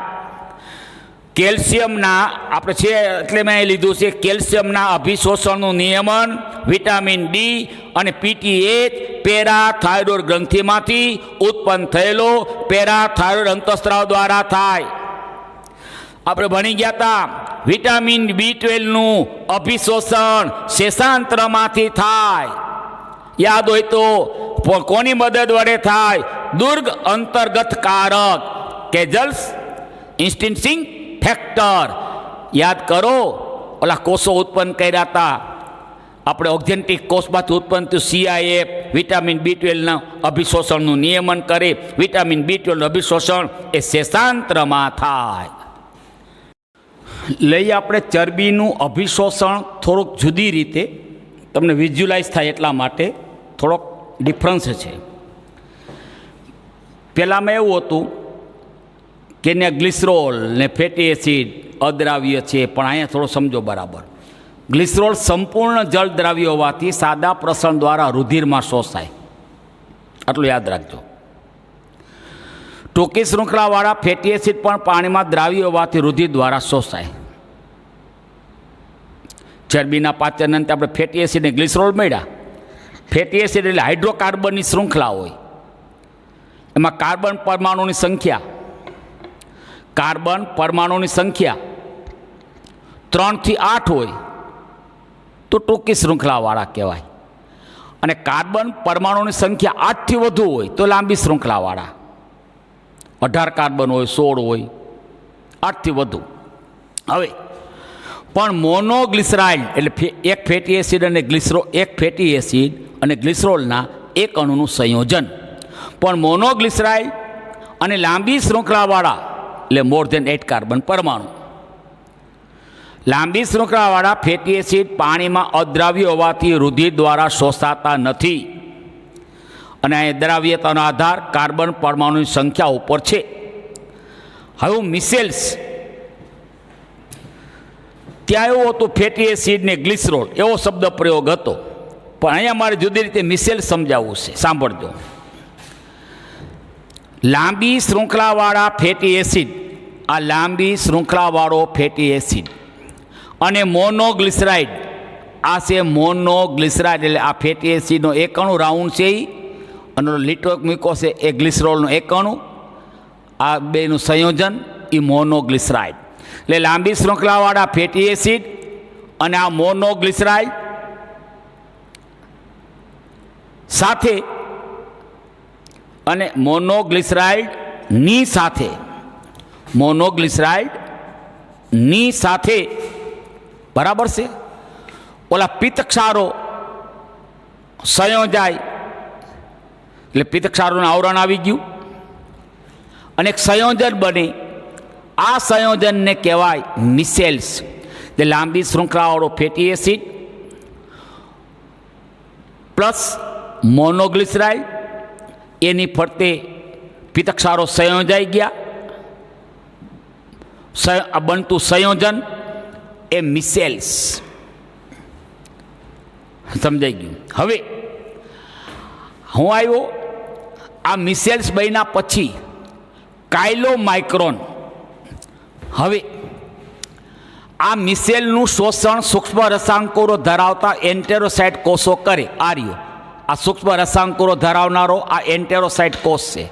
કેલ્શિયમના આપણે છે એટલે મેં લીધું છે કેલ્શિયમના અભિશોષણનું નિયમન, વિટામિન ડી અને PTH પેરાથાઇરોઇડ ગ્રંથિમાંથી ઉત્પન્ન થયેલો પેરાથાઇરોઇડ અંતઃસ્ત્રાવ દ્વારા થાય. આપણે ભણી ગયા હતા વિટામિન B12 નું અભિશોષણ શેષાંત્રમાંથી થાય. યાદ હોય તો કોની મદદ વડે થાય? દુર્ગ અંતર્ગત કારક, કેજલ્સ ઇન્સ્ટિન્સિંગ ફેક્ટર. યાદ કરો, ઓલા કોષો ઉત્પન્ન કર્યા હતા આપણે, ઓક્ઝેન્ટિક કોષમાંથી ઉત્પન્ન થયું CIF, વિટામિન B12ના અભિશોષણનું નિયમન કરે. વિટામિન B12 અભિશોષણ એ શેષાંત્રમાં થાય. લઈ આપણે ચરબીનું અભિશોષણ થોડુંક જુદી રીતે તમને વિઝ્યુલાઇઝ થાય એટલા માટે થોડોક ડિફરન્સ છે. પહેલાંમાં એવું હતું કે ને ગ્લિસરોલ ને ફેટી એસિડ અદ્રાવ્ય છે, પણ અહીંયા થોડો સમજો બરાબર. ગ્લિસરોલ સંપૂર્ણ જળ દ્રાવ્ય હોવાથી સાદા પ્રસરણ દ્વારા રુધિરમાં શોષાય, આટલું યાદ રાખજો. ટૂંકી શૃંખલાવાળા ફેટી એસિડ પણ પાણીમાં દ્રાવ્ય હોવાથી રુધિર દ્વારા શોષાય. ચરબીના પાચન અંતે આપણે ફેટી એસિડ અને ગ્લિસરોલ મળ્યા. ફેટી એસિડ એટલે હાઇડ્રોકાર્બનની શૃંખલા હોય, એમાં કાર્બન પરમાણુની સંખ્યા 3 થી 8 હોય તો ટૂંકી શૃંખલાવાળા કહેવાય, અને કાર્બન પરમાણુની સંખ્યા 8 થી વધુ હોય તો લાંબી શૃંખલાવાળા. 18 કાર્બન હોય, 16 હોય, 8 થી વધુ. હવે પણ મોનોગ્લિસરાઇડ એટલે એક ફેટી એસિડ અને ગ્લિસરોલના એક અણુનું સંયોજન. પણ મોનોગ્લિસરાઇડ અને લાંબી શૃંખલાવાળા એટલે મોર ધેન 8 કાર્બન પરમાણુ. લાંબી શૃંખલાવાળા ફેટી એસિડ પાણીમાં અદ્રાવ્ય હોવાથી રુધિર દ્વારા શોષાતા નથી, અને આ દ્રાવ્યતાનો આધાર કાર્બન પરમાણુની સંખ્યા ઉપર છે. હવે મિસેલ્સ ત્યાં એવું હતું, ફેટી એસિડ ને ગ્લિસરોલ એવો શબ્દ પ્રયોગ હતો, પણ અહીંયા મારે જુદી રીતે મિસેલ્સ સમજાવવું છે. સાંભળજો. લાંબી શૃંખલાવાળા ફેટી એસિડ, આ લાંબી શૃંખલાવાળો ફેટી એસિડ અને મોનોગ્લિસરાઇડ, આ છે મોનોગ્લિસરાઇડ એટલે આ ફેટી એસિડનો એક અણુ રાઉન્ડ છે અને લીટો મૂકો છે એ ગ્લિસરોલનો એક અણુ, આ બેનું સંયોજન એ મોનોગ્લિસરાઇડ. એટલે લાંબી શૃંખલાવાળા ફેટી એસિડ અને આ મોનોગ્લિસરાઇડ સાથે અને મોનોગ્લિસરાઇડની સાથે બરાબર છે ઓલા પિત્તક્ષારો સંયોજાય એટલે પિત્તક્ષારોનું આવરણ આવી ગયું અને એક સંયોજન બને. આ સંયોજનને કહેવાય મિસેલ્સ. તે લાંબી શૃંખલાવાળો ફેટી એસિડ પ્લસ મોનોગ્લિસરાઇડ એની ફરતે પિત્તક્ષારો સંયોજાઈ ગયા. બનતું સંયોજન એ મિસેલ્સ. સમજાઈ ગયું? હવે હું આવ્યો આ મિસેલ્સ બન્યા પછી કાયલોમાઇક્રોન. હવે આ મિસેલનું શોષણ સૂક્ષ્મ રસાંકુરો ધરાવતા એન્ટેરોસાઇટ કોષો કરે. આ સૂક્ષ્મ રસાંકુરો ધરાવનારો આ એન્ટેરોસાઇટ કોષ છે.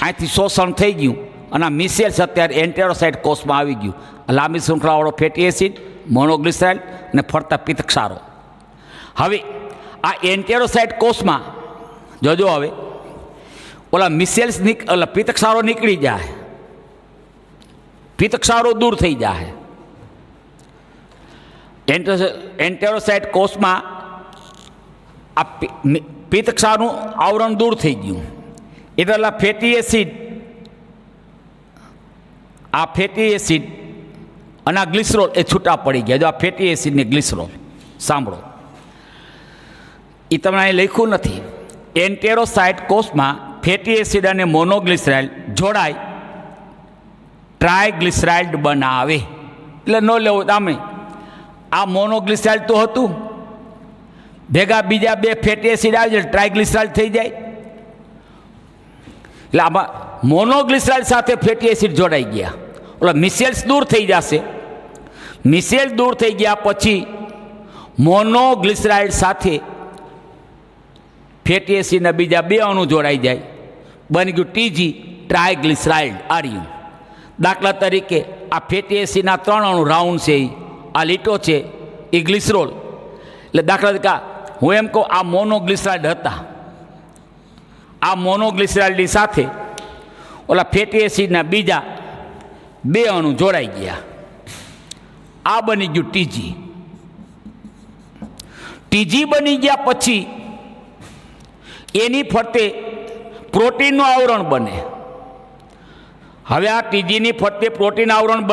અહીંથી શોષણ થઈ ગયું અને આ મિસેલ્સ અત્યારે એન્ટેરોસાઇટ કોષમાં આવી ગયું. લાંબી શૃંખલાવાળો ફેટી એસિડ, મોનોગ્લિસરાઇડ અને ફરતા પિત્તક્ષારો. હવે આ એન્ટેરોસાઇટ કોષમાં જોજો, હવે ઓલા મિસેલ્સ ઓલા પિત્તક્ષારો નીકળી જાય, પિત્તક્ષારો દૂર થઈ જાય. એન્ટેરોસાઇટ કોષમાં આ પિત્તક્ષારનું આવરણ દૂર થઈ ગયું એટલે ફેટી એસિડ, આ ફેટી એસિડ અને આ ગ્લિસરોલ એ છૂટા પડી ગયા. જો આ ફેટી એસિડ ને ગ્લિસરોલ સાંભળો, એ તમને અહીં લખ્યું નથી. એન્ટેરોસાઇટ કોષમાં ફેટી એસિડ અને મોનોગ્લિસરાઇડ જોડાય ટ્રાયગ્લિસરાઇડ બનાવે. એટલે ન લેવું તમે, આ મોનોગ્લિસરાઇડ તો હતું, ભેગા બીજા બે ફેટી એસિડ આવી જાય ટ્રાયગ્લિસરાઇડ થઈ જાય. એટલે આમાં મોનોગ્લિસરાઇડ સાથે ફેટી એસિડ જોડાઈ ગયા. ઓલા મિસેલ્સ દૂર થઈ જશે. મિસેલ્સ દૂર થઈ ગયા પછી મોનોગ્લિસરાઇડ સાથે ફેટી એસિડના બીજા બે અણુ જોડાઈ જાય, બની ગયું ટીજી ટ્રાયગ્લિસરાઇડ. આર્યું દાખલા તરીકે આ ફેટી એસિડના 3 અણુ રાઉન્ડ છે, આ લીટો છે એ ગ્લિસરોલ. એટલે દાખલા તરીકે હું એમ કહું આ મોનોગ્લિસરાઇડ હતા, આ મોનોગ્લિસરાઇડની સાથે ઓલા ફેટી એસિડના બીજા બે અણુ જોડાઈ ગયા, આ બની ગયું ટીજી. ટીજી બની ગયા પછી એની ફરતે પ્રોટીનનું આવરણ બને. હવે આ ટીજીની ફરતે પ્રોટીન આવરણ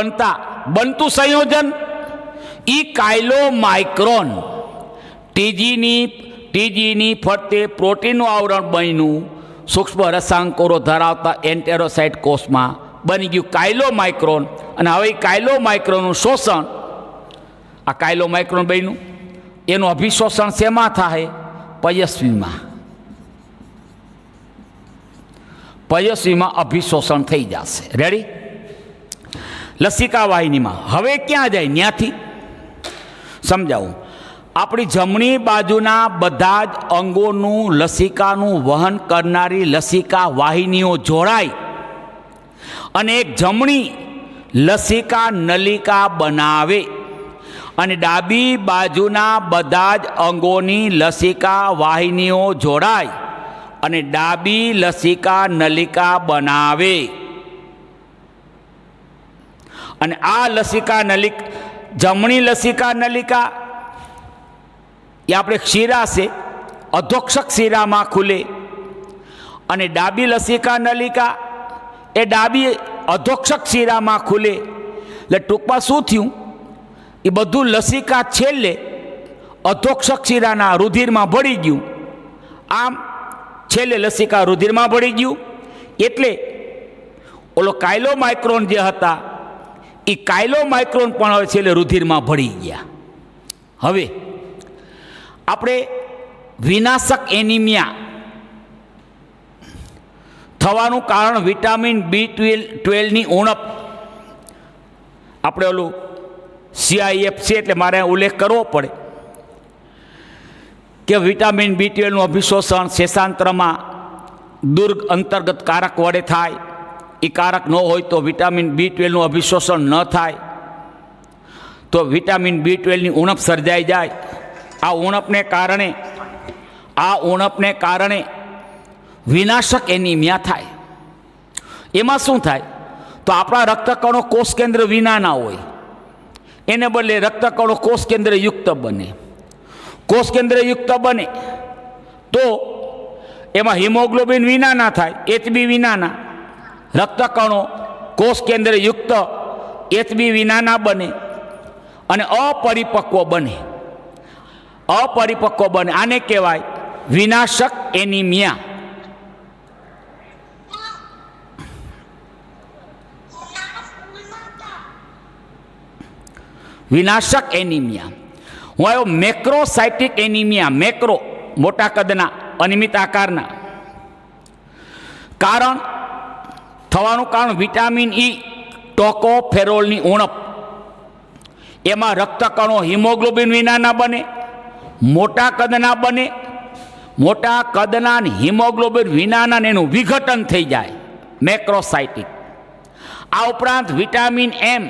બનતું સંયોજન ઈ કાયલોમાઇક્રોન. ટીજીની ફરતે પ્રોટીનનું આવરણ બન્યું સૂક્ષ્મ રસાંકુરો ધરાવતા એન્ટેરોસાઇટ કોષમાં, બની ગયું કાયલોમાઇક્રોન. અને હવે કાયલોમાઇક્રોનનું શોષણ, આ કાયલોમાઇક્રોન બન્યું એનું અભિશોષણ શેમાં થાય? પયસ્વીમાં. પયસ્વીમાં અભિશોષણ થઈ જશે. રેડી? લસિકા વાહિનીમાં હવે ક્યાં જાય? ત્યાંથી સમજાવું. આપણી જમણી બાજુના બધા જ અંગોનું લસિકાનું વહન કરનારી લસિકા વાહિનીઓ જોડાય અને એક જમણી લસિકા નલિકા બનાવે, અને ડાબી બાજુના બધા જ અંગોની લસિકા વાહિનીઓ જોડાય અને ડાબી લસિકા નલિકા બનાવે. અને આ લસિકા નલિકા, જમણી લસિકા નલિકા એ આપણે શિરા છે, અધોક્ષક શિરામાં ખુલે, અને ડાબી લસિકા નલિકા એ ડાબી અધોક્ષક શિરામાં ખુલે. એટલે ટૂંકમાં શું થયું? એ બધું લસિકા છેલ્લે અધોક્ષક શિરાના રુધિરમાં ભળી ગયું. આમ છેલ્લે લસિકા રુધિરમાં ભળી ગયું એટલે ઓલો કાયલોમાઇક્રોન જે હતા એ કાયલોમાઇક્રોન પણ હવે છેલ્લે રુધિરમાં ભળી ગયા. હવે આપણે વિનાશક એનિમિયા થવાનું કારણ વિટામિન B12ની ઉણપ. આપણે ઓલું CIF છે એટલે મારે ઉલ્લેખ કરવો પડે કે વિટામિન B12નું અભિશોષણ શેષાંતરમાં દુર્ગ અંતર્ગત કારક વડે થાય. એ કારક ન હોય તો વિટામિન B12નું અભિશોષણ ન થાય, તો વિટામિન B12ની ઉણપ સર્જાઈ જાય. આ ઉણપને કારણે વિનાશક એનિમિયા થાય. એમાં શું થાય? તો આપણા રક્તકણો કોષ કેન્દ્ર વિનાના હોય, એને બદલે રક્તકણો કોષ કેન્દ્ર યુક્ત બને. કોષ કેન્દ્ર યુક્ત બને તો એમાં હિમોગ્લોબિન વિનાના થાય, HB વિનાના. રક્તકણો કોષ કેન્દ્ર યુક્ત HB વિનાના બને અને અપરિપક્વ બને. આને કહેવાય વિનાશક એનિમિયા. વિનાશક એનિમિયા. હું આવ્યો મેક્રોસાઇટિક એનિમિયા. મેક્રો મોટા કદના અનિયમિત આકારના. થવાનું કારણ વિટામિન ઈ ટોકોફેરોલની ઉણપ. એમાં રક્તકણો હિમોગ્લોબિન વિનાના બને, મોટા કદના બને. મોટા કદના હિમોગ્લોબિન વિનાના એનું વિઘટન થઈ જાય, મેક્રોસાઇટિક. આ ઉપરાંત વિટામિન એમ,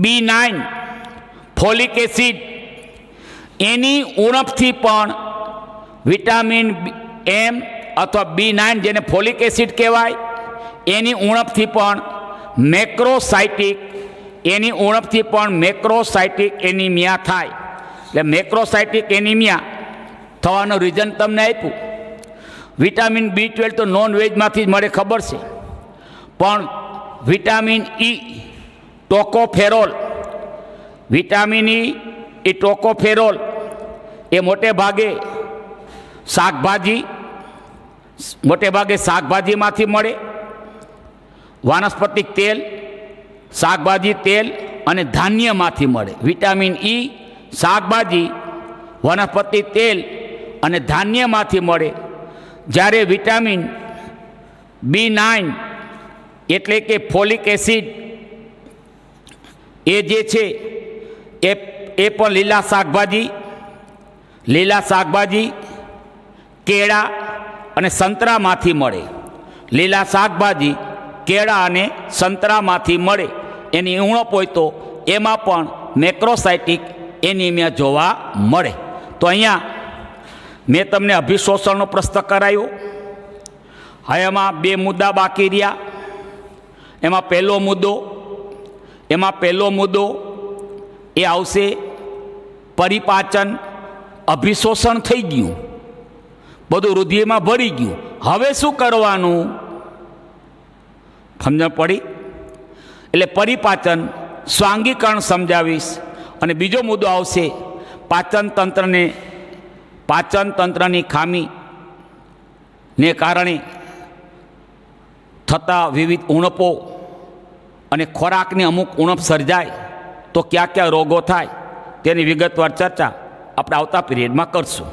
B9, ફોલિક એસિડ એની ઉણપથી પણ વિટામિન એમ અથવા B9 જેને ફોલિક એસિડ કહેવાય એની ઉણપથી પણ મેક્રોસાઇટિક એનિમિયા થાય. એટલે મેક્રોસાઇટિક એનિમિયા થવાનું રીઝન તમને આપ્યું. વિટામિન B12 તો નોન વેજમાંથી જ મળે, ખબર છે. પણ vitamin E tocopherol, vitamin E tocopherol એ મોટે ભાગે શાકભાજીમાંથી મળે. વાનસ્પતિક તેલ, શાકભાજી તેલ અને ધાન્યમાંથી મળે. વિટામિન ઈ શાકભાજી, વનસ્પતિ તેલ અને ધાન્યમાંથી મળે. જ્યારે વિટામિન B9 એટલે કે ફોલિક એસિડ એ જે છે એ પણ લીલા શાકભાજી, કેળા અને સંતરામાંથી મળે. લીલા શાકભાજી, કેળા અને સંતરામાંથી મળે. એની ઉણપ હોય તો એમાં પણ મેક્રોસાઇટિક એનિમિયા જોવા મળે. તો અહીંયા મેં તમને અભિશોષણનો પ્રશ્ન કરાયો. હવે એમાં 2 મુદ્દા બાકી રહ્યા. એમાં પહેલો મુદ્દો એ આવશે પરિપાચન. અભિશોષણ થઈ ગયું, બધું રુધિરમાં ભરી ગયું. હવે શું કરવાનું? સમજણ પડી? એટલે પરિપાચન, સ્વાંગીકરણ સમજાવીશ. અને બીજો મુદ્દો આવશે પાચન તંત્રની ખામીને કારણે થતા વિવિધ ઉણપો અને ખોરાકની અમુક ઉણપ સર્જાય તો કયા કયા રોગો થાય તેની વિગતવાર ચર્ચા આપણે આવતા પીરિયડમાં કરશું.